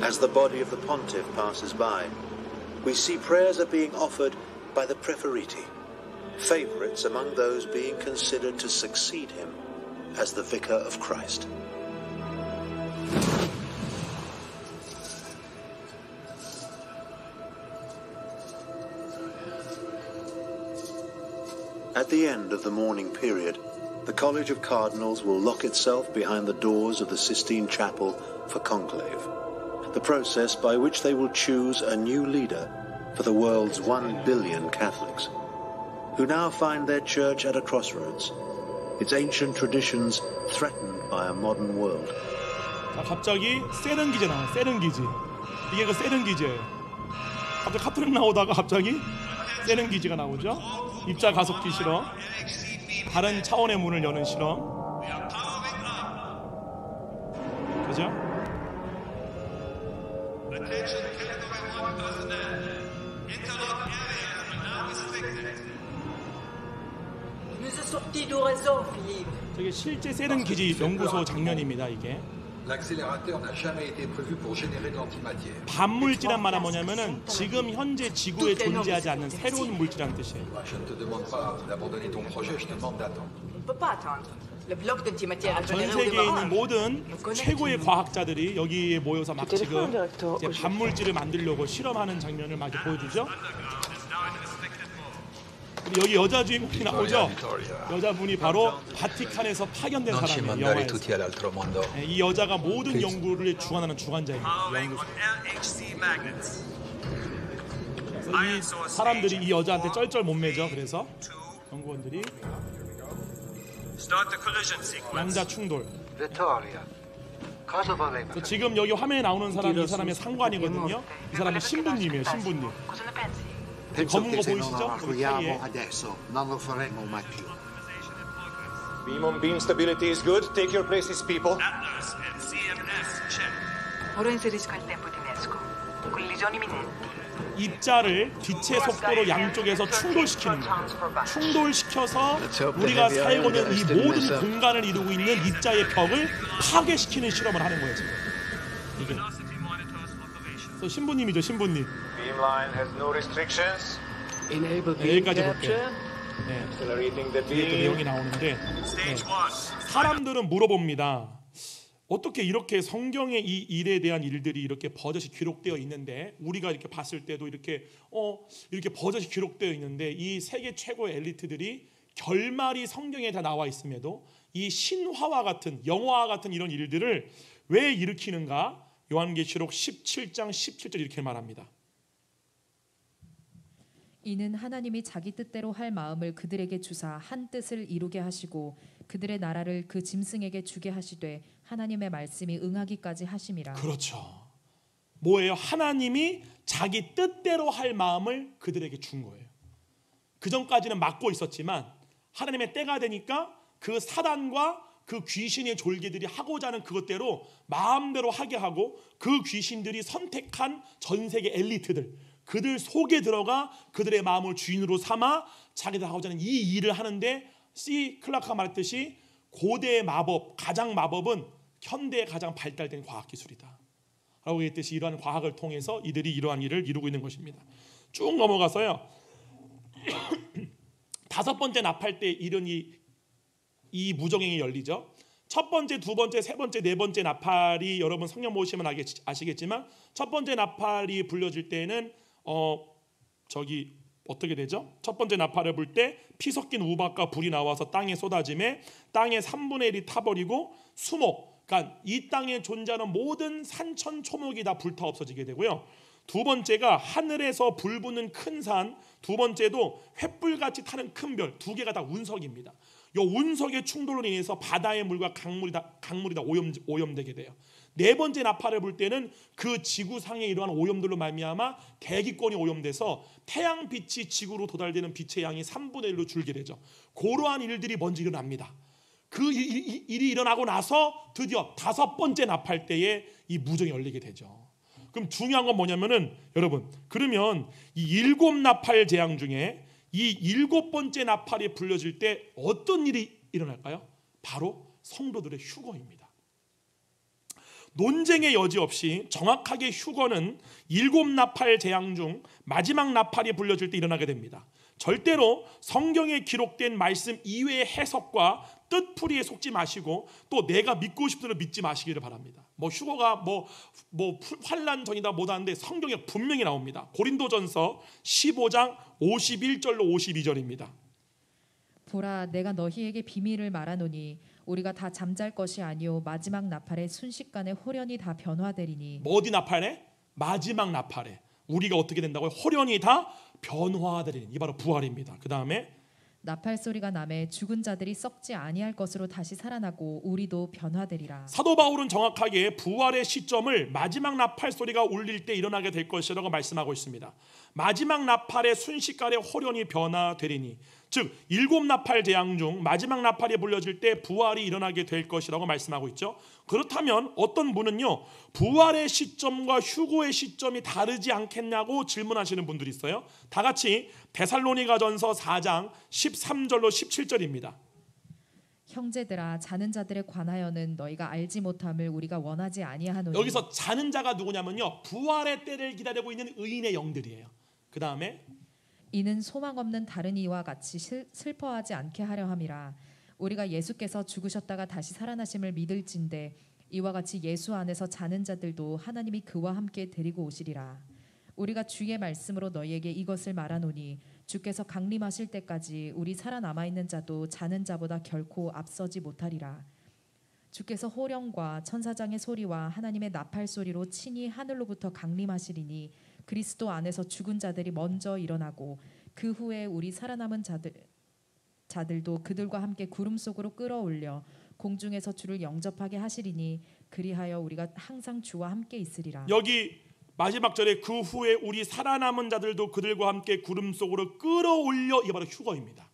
As the body of the pontiff passes by, we see prayers are being offered by the Preferiti, favourites among those being considered to succeed him as the Vicar of Christ. At the end of the mourning period, the College of Cardinals will lock itself behind the doors of the Sistine Chapel for conclave, the process by which they will choose a new leader for the world's 1 billion Catholics, who now find their church at a crossroads, its ancient traditions threatened by a modern world. 자, 갑자기 세른기제 나와요. 세른기제. 이게 그 세른기제예요. 갑자기 카톨릭 나오다가 갑자기 세른기제가 나오죠. 입자 가속기 실험, 다른 차원의 문을 여는 실험, 그죠? 저게 실제 세른기지 연구소 장면입니다. 이게 반물질란 말은 뭐냐면은 지금 현재 지구에 존재하지 않는 새로운 물질이라는 뜻이에요. 전 세계에 있는 모든 최고의 과학자들이 여기에 모여서 막 지금 이제 반물질을 만들려고 실험하는 장면을 막 보여주죠. 여기 여자 주인공이 나오죠. 여자분이 바로 바티칸에서 파견된 사람이에요. 영화에서. 이 여자가 모든 연구를 주관하는 주관자입니다. 그래서 이 사람들이 이 여자한테 쩔쩔 못 매죠. 그래서 연구원들이 양자 충돌. 지금 여기 화면에 나오는 사람이 이 사람의 상관이거든요. 이 사람은 신부님이에요. 신부님. 검은 거 보이시죠? 사이에. Beam beam stability is good. Take your places, people. Ora inserisco il tempo di Nesco. Collisioni imminenti. 입자를 빛의 속도로 양쪽에서 충돌시키는 거예요. 충돌시켜서 우리가 살고 있는 이 모든 공간을 이루고 있는 입자의 벽을 파괴시키는 실험을 하는 거예요. 지금. 이게. 그래서 신부님이죠, 신부님. Beamline has no restrictions. 네, 여기까지 볼게요. 네. 뒤에 또 내용이 나오는데 네. 사람들은 물어봅니다. 어떻게 이렇게 성경의 이 일에 대한 일들이 이렇게 버젓이 기록되어 있는데 우리가 이렇게 봤을 때도 이렇게 버젓이 기록되어 있는데 이 세계 최고의 엘리트들이 결말이 성경에 다 나와 있음에도 이 신화와 같은 영화와 같은 이런 일들을 왜 일으키는가? 요한계시록 17장 17절 이렇게 말합니다. 이는 하나님이 자기 뜻대로 할 마음을 그들에게 주사 한 뜻을 이루게 하시고 그들의 나라를 그 짐승에게 주게 하시되 하나님의 말씀이 응하기까지 하심이라. 그렇죠. 뭐예요? 하나님이 자기 뜻대로 할 마음을 그들에게 준 거예요. 그 전까지는 막고 있었지만 하나님의 때가 되니까 그 사단과 그 귀신의 졸개들이 하고자 하는 그것대로 마음대로 하게 하고 그 귀신들이 선택한 전 세계 엘리트들 그들 속에 들어가 그들의 마음을 주인으로 삼아 자기들 하고자 하는 이 일을 하는데 C. 클라크가 말했듯이 고대의 마법, 가장 마법은 현대에 가장 발달된 과학기술이다 라고 했듯이 이러한 과학을 통해서 이들이 이러한 일을 이루고 있는 것입니다. 쭉 넘어가서요 5번째 납할 때 이런 이 무정행이 열리죠. 첫 번째, 두 번째, 세 번째, 네 번째 나팔이 여러분 성경 보시면 아시겠지만 첫 번째 나팔이 불려질 때는 어떻게 되죠? 첫 번째 나팔을 불 때 피 섞인 우박과 불이 나와서 땅에 쏟아짐에 땅의 3분의 1이 타버리고 수목, 그러니까 이 땅에 존재하는 모든 산천 초목이 다 불타 없어지게 되고요. 두 번째가 하늘에서 불 붙는 큰 산, 두 번째도 횃불같이 타는 큰 별, 두 개가 다 운석입니다. 이 운석의 충돌로 인해서 바다의 물과 강물이 다 오염되게 돼요. 네 번째 나팔을 불 때는 그 지구상에 이러한 오염들로 말미암아 대기권이 오염돼서 태양빛이 지구로 도달되는 빛의 양이 3분의 1로 줄게 되죠. 그러한 일들이 먼저 일어납니다. 그 일이 일어나고 나서 드디어 다섯 번째 나팔 때에 이 무정이 열리게 되죠. 그럼 중요한 건 뭐냐면은 여러분, 그러면 이 일곱 나팔 재앙 중에 이 일곱 번째 나팔이 불려질 때 어떤 일이 일어날까요? 바로 성도들의 휴거입니다. 논쟁의 여지 없이 정확하게 휴거는 일곱 나팔 재앙 중 마지막 나팔이 불려질 때 일어나게 됩니다. 절대로 성경에 기록된 말씀 이외의 해석과 뜻풀이에 속지 마시고 또 내가 믿고 싶은 대로 믿지 마시기를 바랍니다. 휴거가 환란 전이다 못하는데 성경에 분명히 나옵니다. 고린도전서 15장 51절로 52절입니다. 보라, 내가 너희에게 비밀을 말하노니 우리가 다 잠잘 것이 아니요 마지막 나팔에 순식간에 홀연히 다 변화되리니. 어디 나팔에? 마지막 나팔에 우리가 어떻게 된다고요? 홀연히 다 변화되리니. 이 바로 부활입니다. 그 다음에 나팔 소리가 나매 죽은 자들이 썩지 아니할 것으로 다시 살아나고 우리도 변화되리라. 사도 바울은 정확하게 부활의 시점을 마지막 나팔 소리가 울릴 때 일어나게 될 것이라고 말씀하고 있습니다. 마지막 나팔의 순식간에 홀연히 변화되리니, 즉 일곱 나팔 재앙 중 마지막 나팔이 불려질 때 부활이 일어나게 될 것이라고 말씀하고 있죠. 그렇다면 어떤 분은요, 부활의 시점과 휴거의 시점이 다르지 않겠냐고 질문하시는 분들이 있어요. 다 같이 데살로니가전서 4장 13절로 17절입니다. 형제들아, 자는 자들에 관하여는 너희가 알지 못함을 우리가 원하지 아니하노니. 여기서 자는 자가 누구냐면요, 부활의 때를 기다리고 있는 의인의 영들이에요. 그 다음에 이는 소망 없는 다른 이와 같이 슬퍼하지 않게 하려 함이라. 우리가 예수께서 죽으셨다가 다시 살아나심을 믿을진대 이와 같이 예수 안에서 자는 자들도 하나님이 그와 함께 데리고 오시리라. 우리가 주의 말씀으로 너희에게 이것을 말하노니 주께서 강림하실 때까지 우리 살아남아 있는 자도 자는 자보다 결코 앞서지 못하리라. 주께서 호령과 천사장의 소리와 하나님의 나팔 소리로 친히 하늘로부터 강림하시리니 그리스도 안에서 죽은 자들이 먼저 일어나고 그 후에 우리 살아남은 자들도 그들과 함께 구름 속으로 끌어올려 공중에서 주를 영접하게 하시리니 그리하여 우리가 항상 주와 함께 있으리라. 여기 마지막 절에 그 후에 우리 살아남은 자들도 그들과 함께 구름 속으로 끌어올려, 이게 바로 휴거입니다.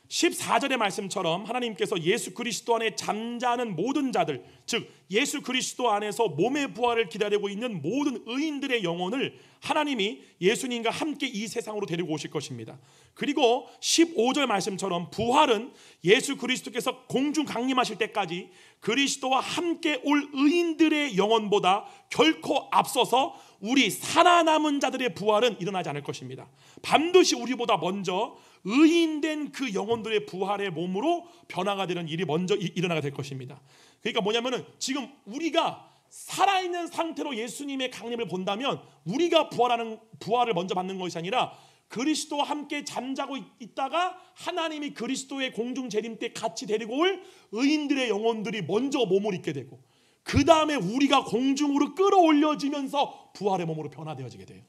14절의 말씀처럼 하나님께서 예수 그리스도 안에 잠자는 모든 자들, 즉 예수 그리스도 안에서 몸의 부활을 기다리고 있는 모든 의인들의 영혼을 하나님이 예수님과 함께 이 세상으로 데리고 오실 것입니다. 그리고 15절 말씀처럼 부활은 예수 그리스도께서 공중 강림하실 때까지 그리스도와 함께 올 의인들의 영혼보다 결코 앞서서 우리 살아남은 자들의 부활은 일어나지 않을 것입니다. 반드시 우리보다 먼저 의인된 그 영혼들의 부활의 몸으로 변화가 되는 일이 먼저 일어나게 될 것입니다. 그러니까 뭐냐면은 지금 우리가 살아있는 상태로 예수님의 강림을 본다면 우리가 부활을 먼저 받는 것이 아니라 그리스도와 함께 잠자고 있다가 하나님이 그리스도의 공중 재림 때 같이 데리고 올 의인들의 영혼들이 먼저 몸을 입게 되고 그 다음에 우리가 공중으로 끌어올려지면서 부활의 몸으로 변화되어지게 돼요.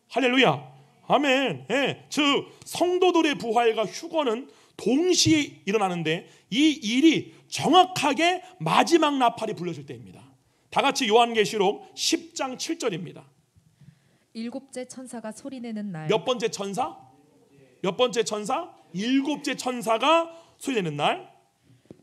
할렐루야, 아멘. 즉 성도들의 부활과 휴거는 동시에 일어나는데 이 일이 정확하게 마지막 나팔이 불려질 때입니다. 다 같이 요한계시록 10장 7절입니다. 일곱째 천사가 소리내는 날. 몇 번째 천사? 몇 번째 천사? 일곱째 천사가 소리내는 날.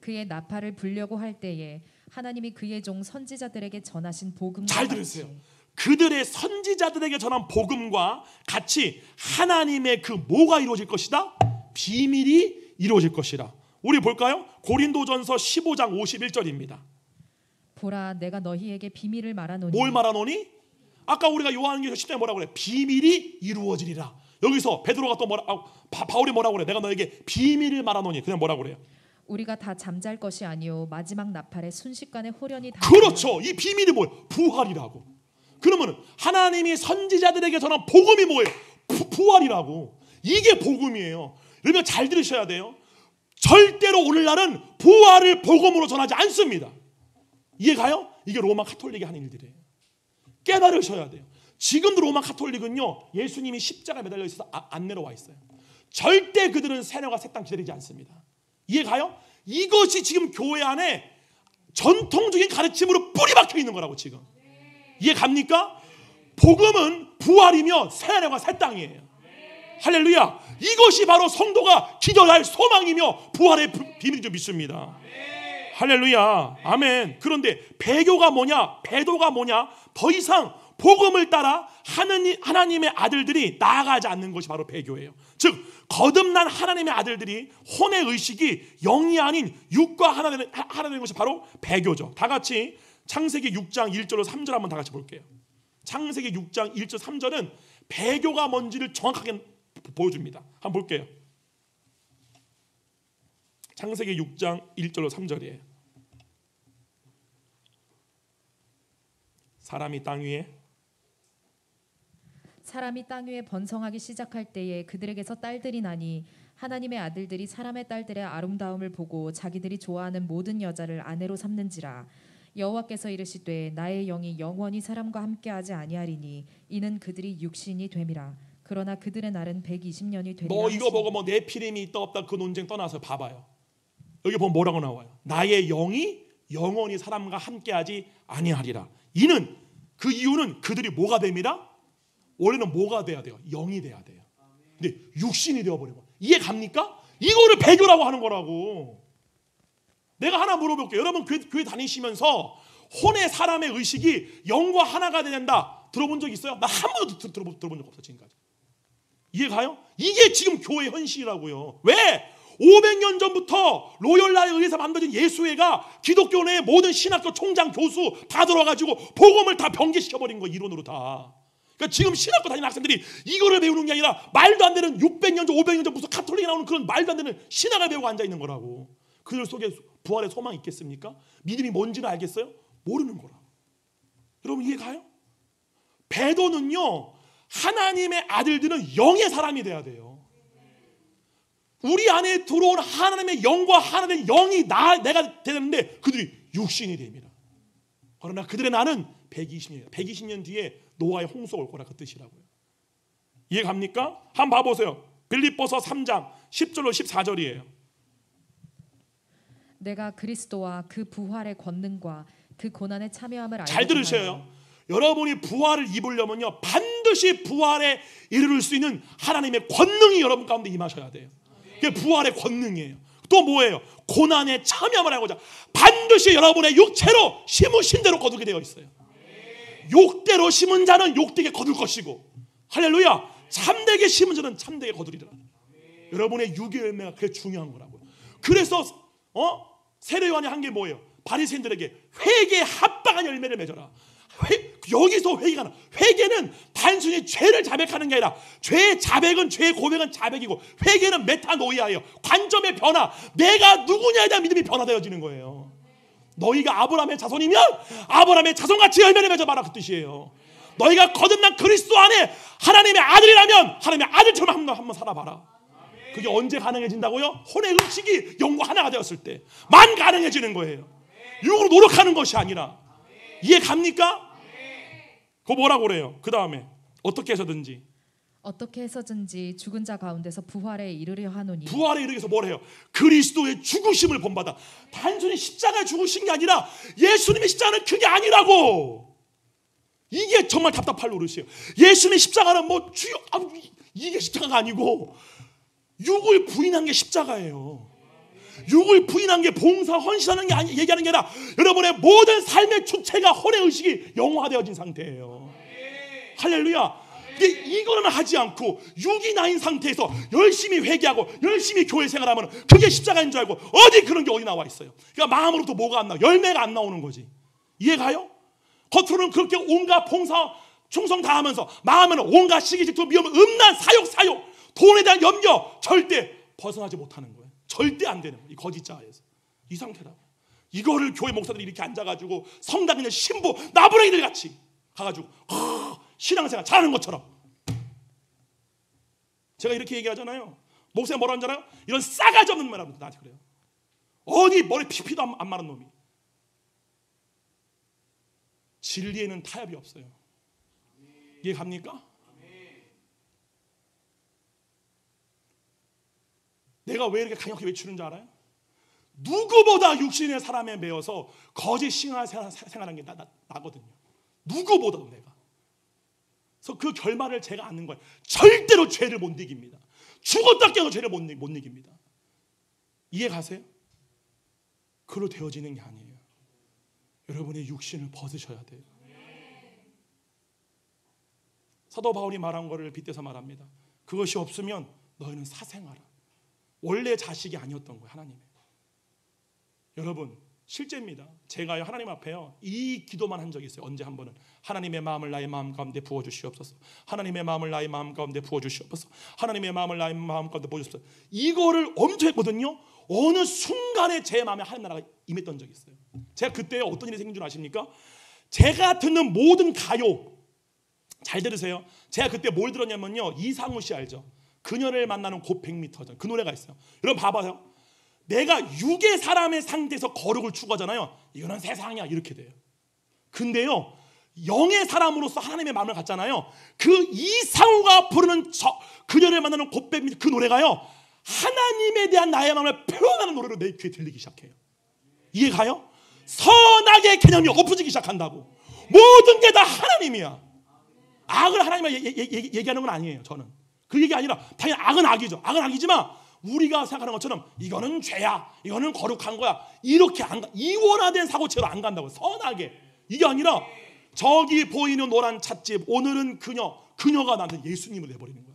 그의 나팔을 불려고 할 때에 하나님이 그의 종 선지자들에게 전하신 복음과 잘 같이. 들으세요. 그들의 선지자들에게 전한 복음과 같이 하나님의 그 뭐가 이루어질 것이다? 비밀이 이루어질 것이라. 우리 볼까요? 고린도전서 15장 51절입니다. 보라, 내가 너희에게 비밀을 말하노니. 뭘 말하노니? 아까 우리가 요한계시록 10장에 뭐라고 그래? 비밀이 이루어지리라. 여기서 베드로가 또 바울이 뭐라고 그래? 내가 너에게 비밀을 말하노니. 그냥 뭐라고 그래요? 우리가 다 잠잘 것이 아니요 마지막 나팔에 순식간에 홀연히 다. 그렇죠. 이 비밀이 뭐예요? 부활이라고. 그러면 하나님이 선지자들에게 전한 복음이 뭐예요? 부활이라고. 이게 복음이에요. 여러분 잘 들으셔야 돼요. 절대로 오늘날은 부활을 복음으로 전하지 않습니다. 이해가요? 이게 로마 카톨릭이 하는 일들이에요. 깨달으셔야 돼요. 지금도 로마 카톨릭은요, 예수님이 십자가에 매달려 있어서 안 내려와 있어요. 절대 그들은 새녀가 새 땅 기다리지 않습니다. 이해가요? 이것이 지금 교회 안에 전통적인 가르침으로 뿌리 박혀 있는 거라고 지금. 이해갑니까? 복음은 부활이며 새녀가 새 땅이에요. 할렐루야. 이것이 바로 성도가 기도할 소망이며 부활의 비밀인 줄 믿습니다. 할렐루야. 아멘. 그런데 배교가 뭐냐? 배도가 뭐냐? 더 이상 복음을 따라 하나님의 아들들이 나아가지 않는 것이 바로 배교예요. 즉 거듭난 하나님의 아들들이 혼의 의식이 영이 아닌 육과 하나 되는 것이 바로 배교죠. 다 같이 창세기 6장 1절로 3절 한번 다 같이 볼게요. 창세기 6장 1절 3절은 배교가 뭔지를 정확하게 보여줍니다. 한번 볼게요. 창세기 6장 1절로 3절이에요. 사람이 땅 위에 번성하기 시작할 때에 그들에게서 딸들이 나니 하나님의 아들들이 사람의 딸들의 아름다움을 보고 자기들이 좋아하는 모든 여자를 아내로 삼는지라. 여호와께서 이르시되 나의 영이 영원히 사람과 함께하지 아니하리니 이는 그들이 육신이 됨이라. 그러나 그들의 날은 120년이 되리라. 너 이거 보고 뭐 네피림이 있다 없다 그 논쟁 떠나서 봐봐요. 여기 보면 뭐라고 나와요? 나의 영이 영원히 사람과 함께하지 아니하리라. 이는 그 이유는 그들이 뭐가 됨이라? 원래는 뭐가 돼야 돼요? 영이 돼야 돼요. 근데 육신이 되어버리고. 이해 갑니까? 이거를 배교라고 하는 거라고. 내가 하나 물어볼게요. 여러분 교회 다니시면서 혼의 사람의 의식이 영과 하나가 된다 들어본 적 있어요? 나 한 번도 들어본 적 없어 지금까지. 이해가요? 이게 지금 교회 현실이라고요. 왜? 500년 전부터 로열라에 의해서 만들어진 예수회가 기독교 내의 모든 신학교 총장 교수 다 들어가지고 복음을 다 변개시켜버린 거 이론으로 다. 그러니까 지금 신학교 다니는 학생들이 이거를 배우는 게 아니라 말도 안 되는 600년 전 500년 전 무슨 카톨릭이 나오는 그런 말도 안 되는 신학을 배우고 앉아있는 거라고. 그들 속에 부활의 소망이 있겠습니까? 믿음이 뭔지는 알겠어요? 모르는 거라. 여러분 이해가요? 배도는요, 하나님의 아들들은 영의 사람이 돼야 돼요. 우리 안에 들어온 하나님의 영과 하나님의 영이 내가 되는데 그들이 육신이 됩니다. 그러나 그들의 날은 120년이에요. 120년 뒤에 노아의 홍수가 올 거라 그 뜻이라고요. 이해갑니까? 한번 봐보세요. 빌립보서 3장 10절로 14절이에요. 내가 그리스도와 그 부활의 권능과 그 고난에 참여함을 알게 잘 들으셔요. 여러분이 부활을 입으려면요 반드시 부활에 이르를 수 있는 하나님의 권능이 여러분 가운데 임하셔야 돼요. 그게 부활의 권능이에요. 또 뭐예요? 고난에 참여함을 하고자 반드시 여러분의 육체로 심으신 대로 거두게 되어 있어요. 욕대로 심은 자는 욕되게 거둘 것이고, 할렐루야, 참되게 심은 자는 참되게 거두리라. 여러분의 육의 열매가 그게 중요한 거라고요. 그래서 세례 요한이 한 게 뭐예요? 바리새인들에게 회개에 합당한 열매를 맺어라. 여기서 회개가 나. 회개는 단순히 죄를 자백하는 게 아니라 죄의 자백은 죄의 고백은 자백이고 회개는 메타노이아예요. 관점의 변화. 내가 누구냐에 대한 믿음이 변화되어지는 거예요. 너희가 아브라함의 자손이면 아브라함의 자손같이 열매를 맺어봐라 그 뜻이에요. 너희가 거듭난 그리스도 안에 하나님의 아들이라면 하나님의 아들처럼 한번 살아봐라. 그게 언제 가능해진다고요? 혼의 의식이 영과 하나가 되었을 때만 가능해지는 거예요. 육으로 노력하는 것이 아니라. 이해 갑니까? 그거 뭐라고 그래요? 그 다음에 어떻게 해서든지 죽은 자 가운데서 부활에 이르려 하노니. 부활에 이르기 위해서 뭘 해요? 그리스도의 죽으심을 본받아. 단순히 십자가에 죽으신 게 아니라 예수님의 십자가는 그게 아니라고. 이게 정말 답답할 노릇이에요. 예수님의 십자가는 뭐 주여 이게 십자가가 아니고 육을 부인한 게 십자가예요. 육을 부인한 게 봉사 헌신하는 게 얘기하는 게 아니라 여러분의 모든 삶의 주체가 혼의 의식이 영화되어진 상태예요. 할렐루야. 이거는 하지 않고 육이 나인 상태에서 열심히 회개하고 열심히 교회 생활하면 그게 십자가인 줄 알고 어디 그런 게 어디 나와 있어요. 그러니까 마음으로부터 뭐가 안 나와? 열매가 안 나오는 거지. 이해가요? 겉으로는 그렇게 온갖 봉사 충성 다 하면서 마음에는 온갖 시기 질투 미움 음란 사욕 돈에 대한 염려 절대 벗어나지 못하는 거예요. 절대 안 되는 거예요. 이 거짓자에서 이 상태라고. 이거를 교회 목사들이 이렇게 앉아가지고 성당 그냥 신부 나부랭이들 같이 가가지고 신앙생활 잘하는 것처럼 제가 이렇게 얘기하잖아요. 목사님 뭐라 하잖아요. 이런 싸가지 없는 말하고 나한테 그래요. 어디 머리 피피도 안 마른 놈이. 진리에는 타협이 없어요. 이해 갑니까? 내가 왜 이렇게 강력히 외치는 줄 알아요? 누구보다 육신의 사람에 매여서 거짓 신앙 생활하는 게 나거든요. 누구보다도 내가. 그래서 그 결말을 제가 아는 거예요. 절대로 죄를 못 이깁니다. 죽었다 깨도 죄를 못 이깁니다. 이해 가세요? 그로 되어지는 게 아니에요. 여러분의 육신을 벗으셔야 돼요. 사도 바울이 말한 거를 빗대서 말합니다. 그것이 없으면 너희는 사생아라. 원래 자식이 아니었던 거예요. 하나님의. 여러분 실제입니다. 제가요 하나님 앞에요 이 기도만 한 적이 있어요. 언제 한 번은 하나님의 마음을 나의 마음 가운데 부어주시옵소서. 하나님의 마음을 나의 마음 가운데 부어주시옵소서. 하나님의 마음을 나의 마음 가운데 부어주시옵소서. 이거를 엄청 했거든요. 어느 순간에 제 마음에 하나님 나라가 임했던 적이 있어요. 제가 그때 어떤 일이 생긴 줄 아십니까? 제가 듣는 모든 가요, 잘 들으세요. 제가 그때 뭘 들었냐면요, 이상우 씨 알죠? 그녀를 만나는 곧 100m 그 노래가 있어요. 여러분 봐봐요. 내가 육의 사람의 상태에서 거룩을 추구하잖아요. 이거는 세상이야 이렇게 돼요. 근데요 영의 사람으로서 하나님의 마음을 갖잖아요. 그 이상우가 부르는 그녀를 만나는 곧 100m 그 노래가요 하나님에 대한 나의 마음을 표현하는 노래로 내 귀에 들리기 시작해요. 이해가요? 선악의 개념이 엎어지기 시작한다고. 모든 게 다 하나님이야. 악을 하나님이 얘기하는 건 아니에요. 저는 그 얘기 아니라 당연히 악은 악이죠. 악은 악이지만 우리가 생각하는 것처럼 이거는 죄야, 이거는 거룩한 거야 이렇게 안 가. 이원화된 사고체로 안 간다고. 선하게. 이게 아니라 저기 보이는 노란 찻집 오늘은 그녀가 나한테 예수님을 내버리는 거야.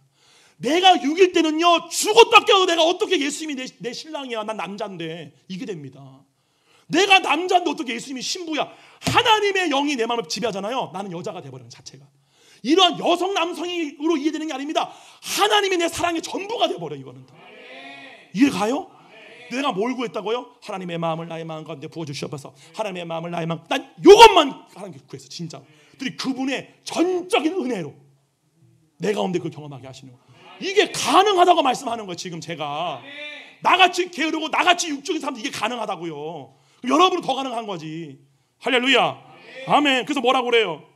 내가 6일 때는요 죽었다 깨어도 내가 어떻게 예수님이 내 신랑이야, 난 남자인데 이게 됩니다. 내가 남자인데 어떻게 예수님이 신부야. 하나님의 영이 내 마음을 지배하잖아요. 나는 여자가 돼버리는 자체가. 이러한 여성 남성으로 이해되는 게 아닙니다. 하나님이 내 사랑의 전부가 돼버려. 이거는 다. 이해가요? 내가 뭘 구했다고요? 하나님의 마음을 나의 마음 가운데 부어주시옵소서. 하나님의 마음을 나의 마음. 난 이것만 하나님께 구했어. 진짜. 그분의 전적인 은혜로 내 가운데 그걸 경험하게 하시는 거예요. 이게 가능하다고 말씀하는 거예요. 지금 제가 나같이 게으르고 나같이 육적인 사람들 이게 가능하다고요. 여러분은 더 가능한 거지. 할렐루야. 아멘. 그래서 뭐라고 그래요?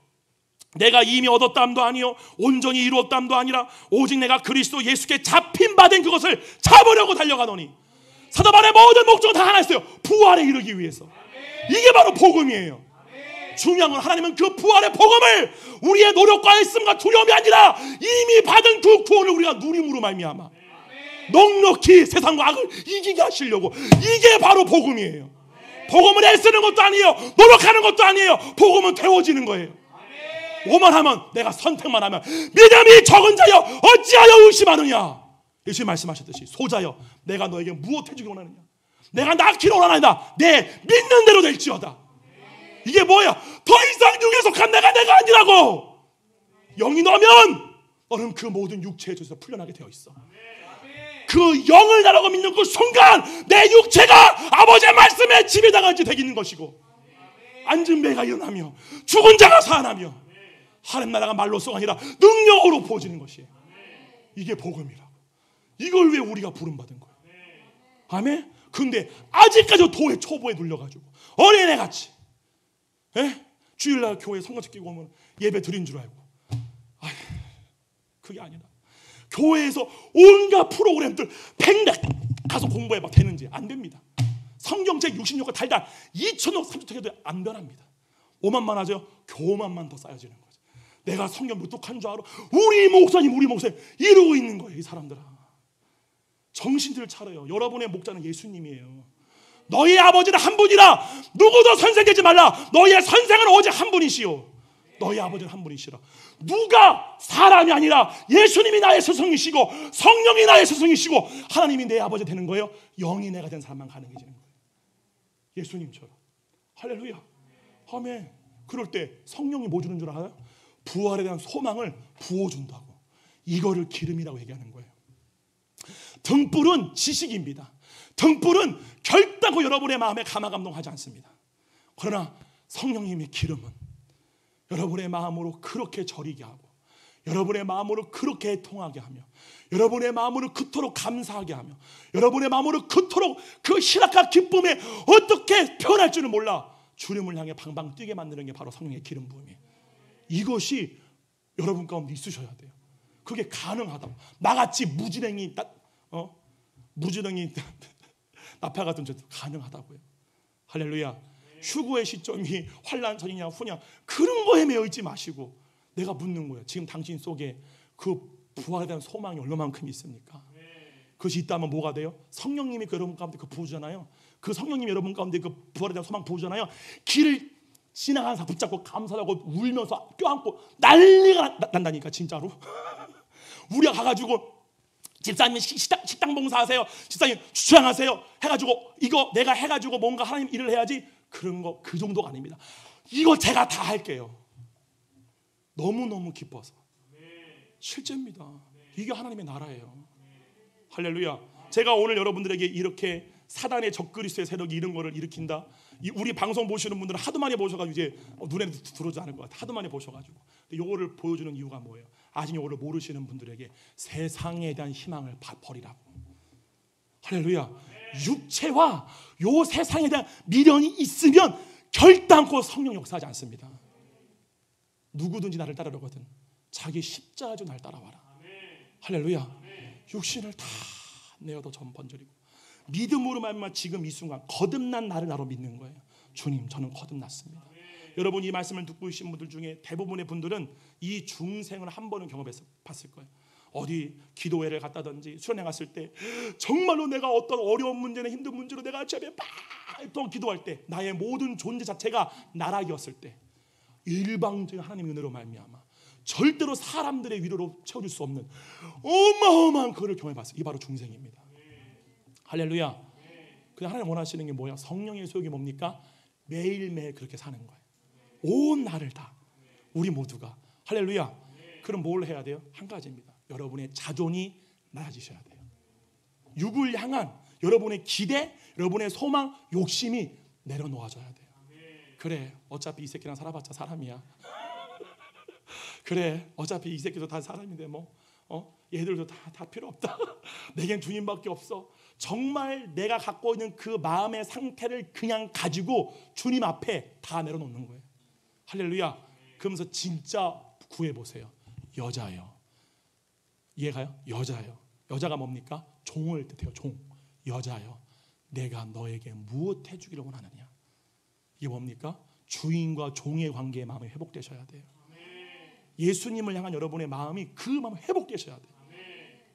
내가 이미 얻었담도 아니요 온전히 이루었담도 아니라 오직 내가 그리스도 예수께 잡힌 바 된 그것을 잡으려고 달려가노니. 사도 바울의 모든 목적은 다 하나였어요. 부활에 이르기 위해서. 이게 바로 복음이에요. 중요한 건 하나님은 그 부활의 복음을 우리의 노력과 애씀과 두려움이 아니라 이미 받은 그 구원을 우리가 누림으로 말미암아 넉넉히 세상과 악을 이기게 하시려고. 이게 바로 복음이에요. 복음을 애쓰는 것도 아니에요. 노력하는 것도 아니에요. 복음은 되어지는 거예요. 오만하면, 내가 선택만 하면, 믿음이 적은 자여 어찌하여 의심하느냐. 예수님 말씀하셨듯이 소자여 내가 너에게 무엇 해주기 원하느냐. 내가 낳기를 원하나이다. 내 믿는 대로 될지어다. 이게 뭐야? 더 이상 육에 속한 내가 아니라고. 영이 너면 너는 그 모든 육체의 죄에서 풀려나게 되어 있어. 그 영을 나라고 믿는 그 순간 내 육체가 아버지의 말씀에 지배당할지 되겠는 것이고, 앉은 배가 일어나며 죽은 자가 살아나며 하나님 나라가 말로서가 아니라 능력으로 부어지는 것이에요. 이게 복음이라고. 이걸 왜 우리가 부름받은 거예요? 아멘? 근데 아직까지 도의 초보에 눌려가지고 어린애같이 주일날 교회 성가책 끼고 오면 예배 드린 줄 알고. 그게 아니라 교회에서 온갖 프로그램들 백날 가서 공부해 막 되는지 안 됩니다. 성경책 66권 달달 2,000억 3,000억 해도 안 변합니다. 오만만 하죠. 교만만 더 쌓여지는 거죠. 내가 성경 무뚝한 줄 알아. 우리 목사님 이러고 있는 거예요. 이 사람들아, 정신들 차려요. 여러분의 목자는 예수님이에요. 너희 아버지는 한 분이라 누구도 선생되지 말라. 너희의 선생은 오직 한 분이시오. 너희 아버지는 한 분이시라. 누가 사람이 아니라 예수님이 나의 스승이시고 성령이 나의 스승이시고 하나님이 내 아버지 되는 거예요. 영이 내가 된 사람만 가능해지는 거예요. 예수님처럼. 할렐루야. 아멘. 그럴 때 성령이 뭐 주는 줄 알아요? 부활에 대한 소망을 부어준다고. 이거를 기름이라고 얘기하는 거예요. 등불은 지식입니다. 등불은 결단코 여러분의 마음에 감화감동하지 않습니다. 그러나 성령님의 기름은 여러분의 마음으로 그렇게 저리게 하고 여러분의 마음으로 그렇게 애통하게 하며, 여러분의 마음으로 그토록 감사하게 하며, 여러분의 마음으로 그토록 그 희락과 기쁨에 어떻게 표현할 줄을 몰라 주님을 향해 방방 뛰게 만드는 게 바로 성령의 기름 부음이에요. 이것이 여러분 가운데 있으셔야 돼요. 그게 가능하다. 나같이 무지랭이 나팔 같은 저 가능하다고요. 할렐루야. 휴거의 시점이 환난 전이냐 후냐 그런 거에 매여 있지 마시고, 내가 묻는 거예요. 지금 당신 속에 그 부활에 대한 소망이 얼마만큼 있습니까? 그것이 있다면 뭐가 돼요? 성령님이 그 여러분 가운데 그 부으잖아요. 그 성령님이 여러분 가운데 그 부활에 대한 소망 부으잖아요. 길을 지나가는 사람 붙잡고 감사하고 울면서 껴안고 난리가 난다니까 진짜로. 우리가 가가지고 집사님 식당 봉사하세요, 집사님 주차하세요 해가지고 이거 내가 해가지고 뭔가 하나님 일을 해야지, 그런 거 그 정도가 아닙니다. 이거 제가 다 할게요. 너무너무 기뻐서. 실제입니다. 이게 하나님의 나라예요. 할렐루야. 제가 오늘 여러분들에게 이렇게 사단의 적그리스도의 세력이 이런 거를 일으킨다. 우리 방송 보시는 분들은 하도 많이 보셔가지고 이제 눈에 들어오지 않을 것 같아요. 하도 많이 보셔가지고. 요거를 보여주는 이유가 뭐예요? 아직 요거를 모르시는 분들에게 세상에 대한 희망을 버리라고. 할렐루야. 육체와 요 세상에 대한 미련이 있으면 결단코 성령 역사하지 않습니다. 누구든지 나를 따르려거든 자기 십자가 날 따라와라. 할렐루야. 육신을 다 내어도 전 번져리고 믿음으로 말미암아 지금 이 순간 거듭난 나를 나로 믿는 거예요. 주님, 저는 거듭났습니다. 여러분, 이 말씀을 듣고 계신 분들 중에 대부분의 분들은 이 중생을 한 번은 경험했을 거예요. 어디 기도회를 갔다든지 수련회 갔을 때 정말로 내가 어떤 어려운 문제나 힘든 문제로 내가 집에 또 기도할 때 나의 모든 존재 자체가 나락이었을 때 일방적인 하나님의 은혜로 말미암아 절대로 사람들의 위로로 채워줄 수 없는 어마어마한 그를 경험해봤어요. 이 바로 중생입니다. 할렐루야. 그냥 하나님 원하시는 게 뭐야? 성령의 소욕이 뭡니까? 매일매일 그렇게 사는 거예요. 온 날을 다 우리 모두가. 할렐루야. 그럼 뭘 해야 돼요? 한 가지입니다. 여러분의 자존이 낮아지셔야 돼요. 육을 향한 여러분의 기대, 여러분의 소망, 욕심이 내려놓아져야 돼요. 그래, 어차피 이 새끼랑 살아봤자 사람이야. 그래, 어차피 이 새끼도 다 사람인데 얘들도 다 필요 없다. 내겐 주님밖에 없어. 정말 내가 갖고 있는 그 마음의 상태를 그냥 가지고 주님 앞에 다 내려놓는 거예요. 할렐루야. 그러면서 진짜 구해보세요. 여자예요. 이해가요? 여자예요. 여자가 뭡니까? 종을 뜻해요. 종. 여자예요. 내가 너에게 무엇 해주기를 원하느냐. 이게 뭡니까? 주인과 종의 관계의 마음이 회복되셔야 돼요. 예수님을 향한 여러분의 마음이 그 마음이 회복되셔야 돼요.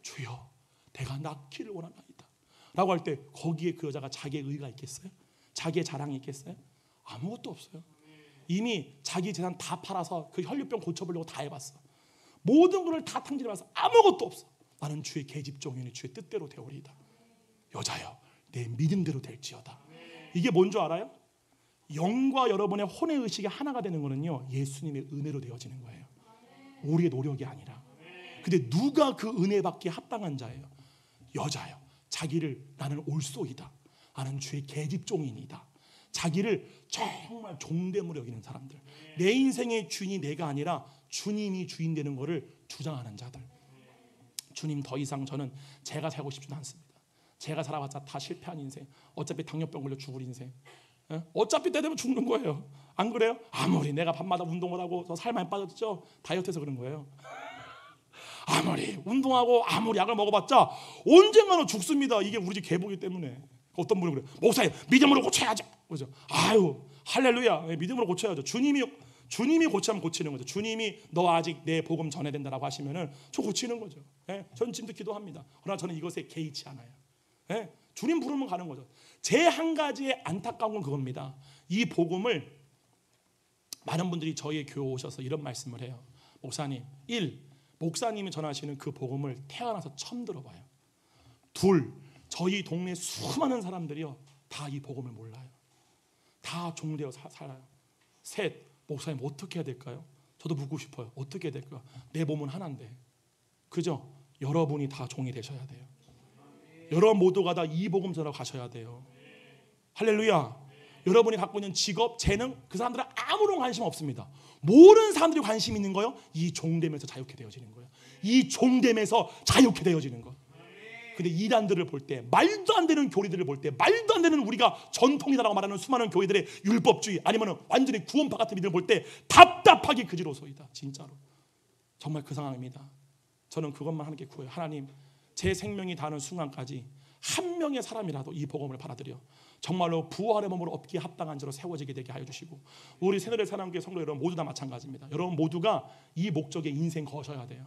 주여, 내가 낳기를 원하나이다 라고 할 때 거기에 그 여자가 자기의 의가 있겠어요? 자기의 자랑이 있겠어요? 아무것도 없어요. 이미 자기 재산 다 팔아서 그 혈류병 고쳐보려고 다 해봤어. 모든 것을 다 탕진해봐서 아무것도 없어. 나는 주의 계집종이니 주의 뜻대로 되오리이다. 여자여, 내 믿음대로 될지어다. 이게 뭔 줄 알아요? 영과 여러분의 혼의 의식이 하나가 되는 거는요, 예수님의 은혜로 되어지는 거예요. 우리의 노력이 아니라. 근데 누가 그 은혜 받기에 합당한 자예요? 여자요. 자기를 나는 올소이다. 나는 주의 계집종이니다. 자기를 정말 종됨으로 여기는 사람들. 내 인생의 주인이 내가 아니라 주님이 주인 되는 것을 주장하는 자들. 주님, 더 이상 저는 제가 살고 싶지는 않습니다. 제가 살아봤자 다 실패한 인생. 어차피 당뇨병 걸려 죽을 인생. 어차피 때 되면 죽는 거예요. 안 그래요? 아무리 내가 밤마다 운동을 하고 저 살 많이 빠졌죠? 다이어트해서 그런 거예요. 아무리 운동하고 아무리 약을 먹어봤자 언젠가는 죽습니다. 이게 우리 집 계보기 때문에. 어떤 분은 그래요. 목사님, 믿음으로 고쳐야죠. 그죠? 아유, 할렐루야. 믿음으로 고쳐야죠. 주님이 고치면 고치는 거죠. 주님이 너 아직 내 복음 전해야 된다라고 하시면은 저 고치는 거죠. 저는 지금도 기도합니다. 그러나 저는 이것에 개의치 않아요. 주님 부르면 가는 거죠. 제 한 가지의 안타까운 건 그겁니다. 이 복음을 많은 분들이 저희 교회 오셔서 이런 말씀을 해요. 목사님, 1. 목사님이 전하시는 그 복음을 태어나서 처음 들어봐요. 2. 저희 동네 수많은 사람들이요, 다 이 복음을 몰라요. 다 종되어 살아요. 3. 목사님, 어떻게 해야 될까요? 저도 묻고 싶어요. 어떻게 해야 될까요? 내 몸은 하나인데. 그죠? 여러분이 다 종이 되셔야 돼요. 여러분 모두가 다 이 복음 전하러 가셔야 돼요. 할렐루야. 여러분이 갖고 있는 직업, 재능, 그 사람들은 아무런 관심 없습니다. 모든 사람들이 관심 있는 거요, 이 종됨에서 자유케 되어지는 거예요. 이 종됨에서 자유케 되어지는 거. 근데 이단들을 볼 때, 말도 안 되는 교리들을 볼 때, 말도 안 되는 우리가 전통이다라고 말하는 수많은 교회들의 율법주의, 아니면 완전히 구원파 같은 믿음을 볼 때 답답하게 그지로소이다. 진짜로 정말 그 상황입니다. 저는 그것만 하는 게 구해요. 하나님, 제 생명이 닿는 순간까지 한 명의 사람이라도 이 복음을 받아들여 정말로 부활의 몸으로 얻기에 합당한 자로 세워지게 되게 하여 주시고, 우리 새누리 사랑교회 성도 여러분 모두 다 마찬가지입니다. 여러분 모두가 이 목적에 인생 거셔야 돼요.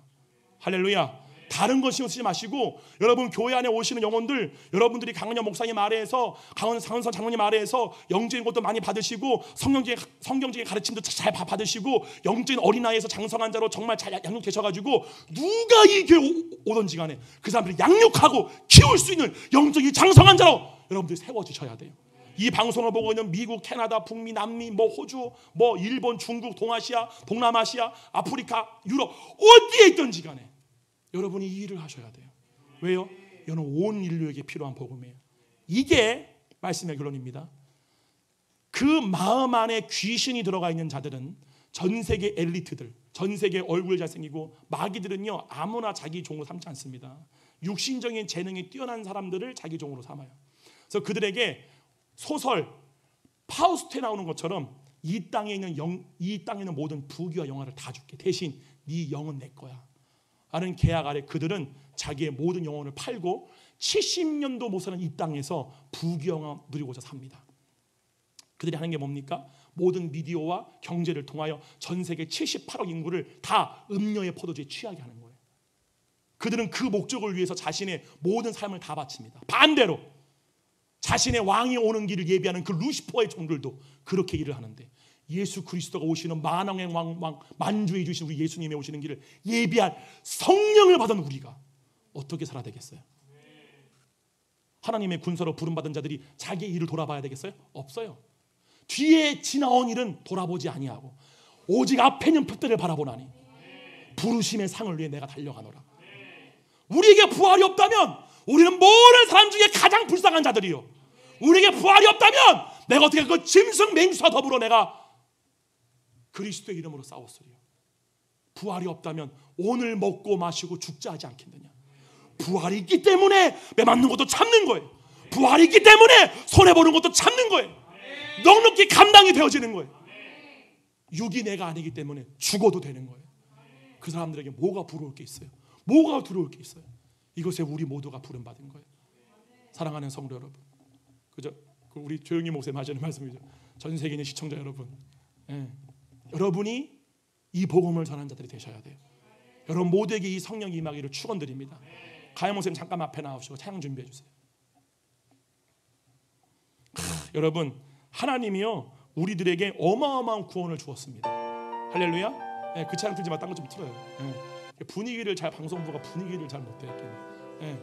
할렐루야. 다른 것 신경 쓰지 마시고, 여러분 교회 안에 오시는 영혼들, 여러분들이 강은영 목사님 아래에서, 강은선 장로님 아래에서 영적인 것도 많이 받으시고, 성경적인 가르침도 잘 받으시고, 영적인 어린아이에서 장성한 자로 정말 잘 양육되셔가지고, 누가 이 교회 오든지 간에 그 사람들을 양육하고 키울 수 있는 영적인 장성한 자로 여러분들이 세워지셔야 돼요. 이 방송을 보고 있는 미국, 캐나다, 북미, 남미, 호주, 일본, 중국, 동아시아, 동남아시아, 아프리카, 유럽 어디에 있든지 간에 여러분이 이 일을 하셔야 돼요. 왜요? 이는 온 인류에게 필요한 복음이에요. 이게 말씀의 결론입니다. 그 마음 안에 귀신이 들어가 있는 자들은, 전 세계 엘리트들, 전 세계 얼굴 잘생기고 마귀들은요, 아무나 자기 종으로 삼지 않습니다. 육신적인 재능이 뛰어난 사람들을 자기 종으로 삼아요. 그래서 그들에게 소설 파우스트에 나오는 것처럼 이 땅에 있는 모든 부귀와 영화를 다 줄게. 대신 네 영은 내 거야 라는 계약 아래 그들은 자기의 모든 영혼을 팔고 70년도 못 사는 이 땅에서 부귀영화 누리고자 삽니다. 그들이 하는 게 뭡니까? 모든 미디어와 경제를 통하여 전 세계 78억 인구를 다 음료의 포도주에 취하게 하는 거예요. 그들은 그 목적을 위해서 자신의 모든 삶을 다 바칩니다. 반대로 자신의 왕이 오는 길을 예비하는 그 루시퍼의 종들도 그렇게 일을 하는데, 예수 그리스도가 오시는 만왕의 왕 만주해 주신 우리 예수님이 오시는 길을 예비한 성령을 받은 우리가 어떻게 살아야 되겠어요? 하나님의 군사로 부름받은 자들이 자기의 일을 돌아봐야 되겠어요? 없어요. 뒤에 지나온 일은 돌아보지 아니하고 오직 앞에 있는 표대를 바라보나니 부르심의 상을 위해 내가 달려가노라. 우리에게 부활이 없다면 우리는 모든 사람 중에 가장 불쌍한 자들이요, 우리에게 부활이 없다면 내가 어떻게 그 짐승 맹수와 더불어 내가 그리스도의 이름으로 싸웠으리요. 부활이 없다면 오늘 먹고 마시고 죽자 하지 않겠느냐. 부활이 있기 때문에 매 맞는 것도 참는 거예요. 부활이 있기 때문에 손해보는 것도 참는 거예요. 넉넉히 감당이 되어지는 거예요. 육이 내가 아니기 때문에 죽어도 되는 거예요. 그 사람들에게 뭐가 부러울 게 있어요? 뭐가 두려울 게 있어요? 이것에 우리 모두가 부름받은 거예요. 사랑하는 성도 여러분, 그죠? 우리 조영희 목사님 하시는 말씀이죠. 전 세계 있는 시청자 여러분, 여러분이 이 복음을 전하는 자들이 되셔야 돼요. 여러분 모두에게 이 성령 임하기를 축원드립니다. 가영 목사님 잠깐 앞에 나오시고 찬양 준비해 주세요. 여러분, 하나님이요 우리들에게 어마어마한 구원을 주었습니다. 할렐루야. 그 찬양 틀지 마, 딴 거 좀 틀어요. 분위기를 방송부가 분위기를 잘 못 내게.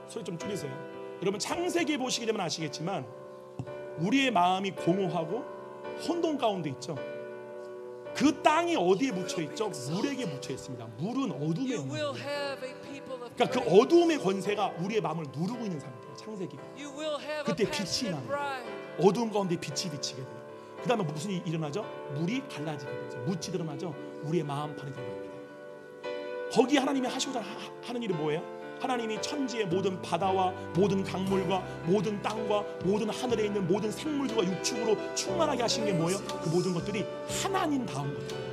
소리 좀 줄이세요. 여러분 창세기 보시게 되면 아시겠지만 우리의 마음이 공허하고 혼돈 가운데 있죠. 그 땅이 어디에 묻혀 있죠? 물에게 묻혀 있습니다. 물은 어둠에 있는 거예요. 그러니까 그 어둠의 권세가 우리의 마음을 누르고 있는 상태예요. 창세기가. 그때 빛이 나요. 어두운 가운데 빛이 비치게 돼요. 그 다음에 무슨 일이 일어나죠? 물이 갈라지게 되죠. 묻이 드러나죠. 우리의 마음판이 드러납니다. 거기 하나님이 하시고자 하는 일이 뭐예요? 하나님이 천지의 모든 바다와 모든 강물과 모든 땅과 모든 하늘에 있는 모든 생물들과 육축으로 충만하게 하신 게 뭐예요? 그 모든 것들이 하나님다운 것들이에요.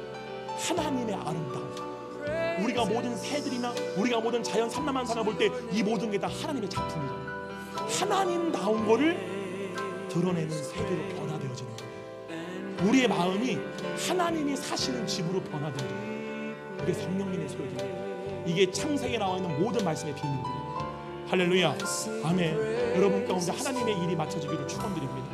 하나님의 아름다움. 우리가 모든 새들이나 우리가 모든 자연 산나만상을 볼 때 이 모든 게 다 하나님의 작품이잖아요. 하나님다운 거를 드러내는 세계로 변화되어지는 거예요. 우리의 마음이 하나님이 사시는 집으로 변화되어지는 거예요. 그게 성령님의 소유입니다. 이게 창세기에 나와 있는 모든 말씀의 비밀이에요. 할렐루야. 아멘. 여러분 가운데 하나님의 일이 맞춰지기를 축원드립니다.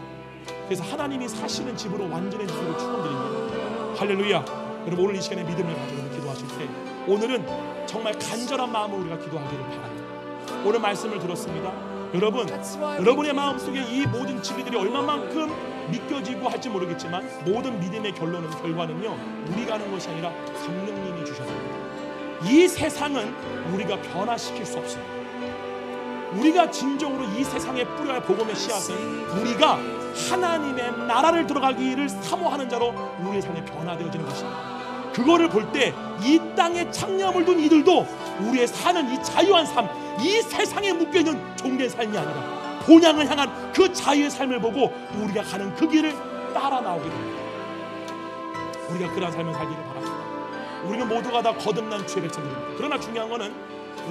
그래서 하나님이 사시는 집으로 완전해지기를 축원드립니다. 할렐루야. 여러분 오늘 이 시간에 믿음을 가지고 기도하실 때 오늘은 정말 간절한 마음으로 우리가 기도하기를 바랍니다. 오늘 말씀을 들었습니다. 여러분, 여러분의 마음속에 이 모든 진리들이 얼마만큼 믿겨지고 할지 모르겠지만 모든 믿음의 결과는요 우리가 하는 것이 아니라 성령님이 주셔서 이 세상은 우리가 변화시킬 수 없습니다. 우리가 진정으로 이 세상에 뿌려야 할 복음의 씨앗은 우리가 하나님의 나라를 들어가기를 사모하는 자로 우리의 삶이 변화되어지는 것입니다. 그거를 볼 때 이 땅에 창념을 둔 이들도 우리의 사는 이 자유한 삶, 이 세상에 묶여있는 종된 삶이 아니라 본향을 향한 그 자유의 삶을 보고 우리가 가는 그 길을 따라 나오게 됩니다. 우리가 그런 삶을 살기를 바랍니다. 우리는 모두가 다 거듭난 주의 백성들입니다. 그러나 중요한 거는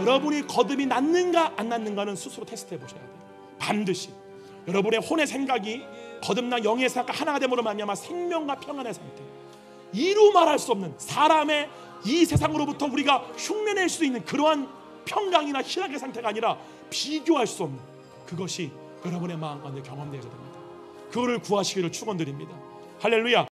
여러분이 거듭이 낫는가 안 낫는가는 스스로 테스트해 보셔야 돼요. 반드시 여러분의 혼의 생각이 거듭난 영의 생각과 하나가 됨으로 말미암아 생명과 평안의 상태, 이루 말할 수 없는 사람의 이 세상으로부터 우리가 흉내낼 수 있는 그러한 평강이나 희락의 상태가 아니라 비교할 수 없는 그것이 여러분의 마음 가운데 경험되어야 됩니다. 그거를 구하시기를 축원드립니다. 할렐루야.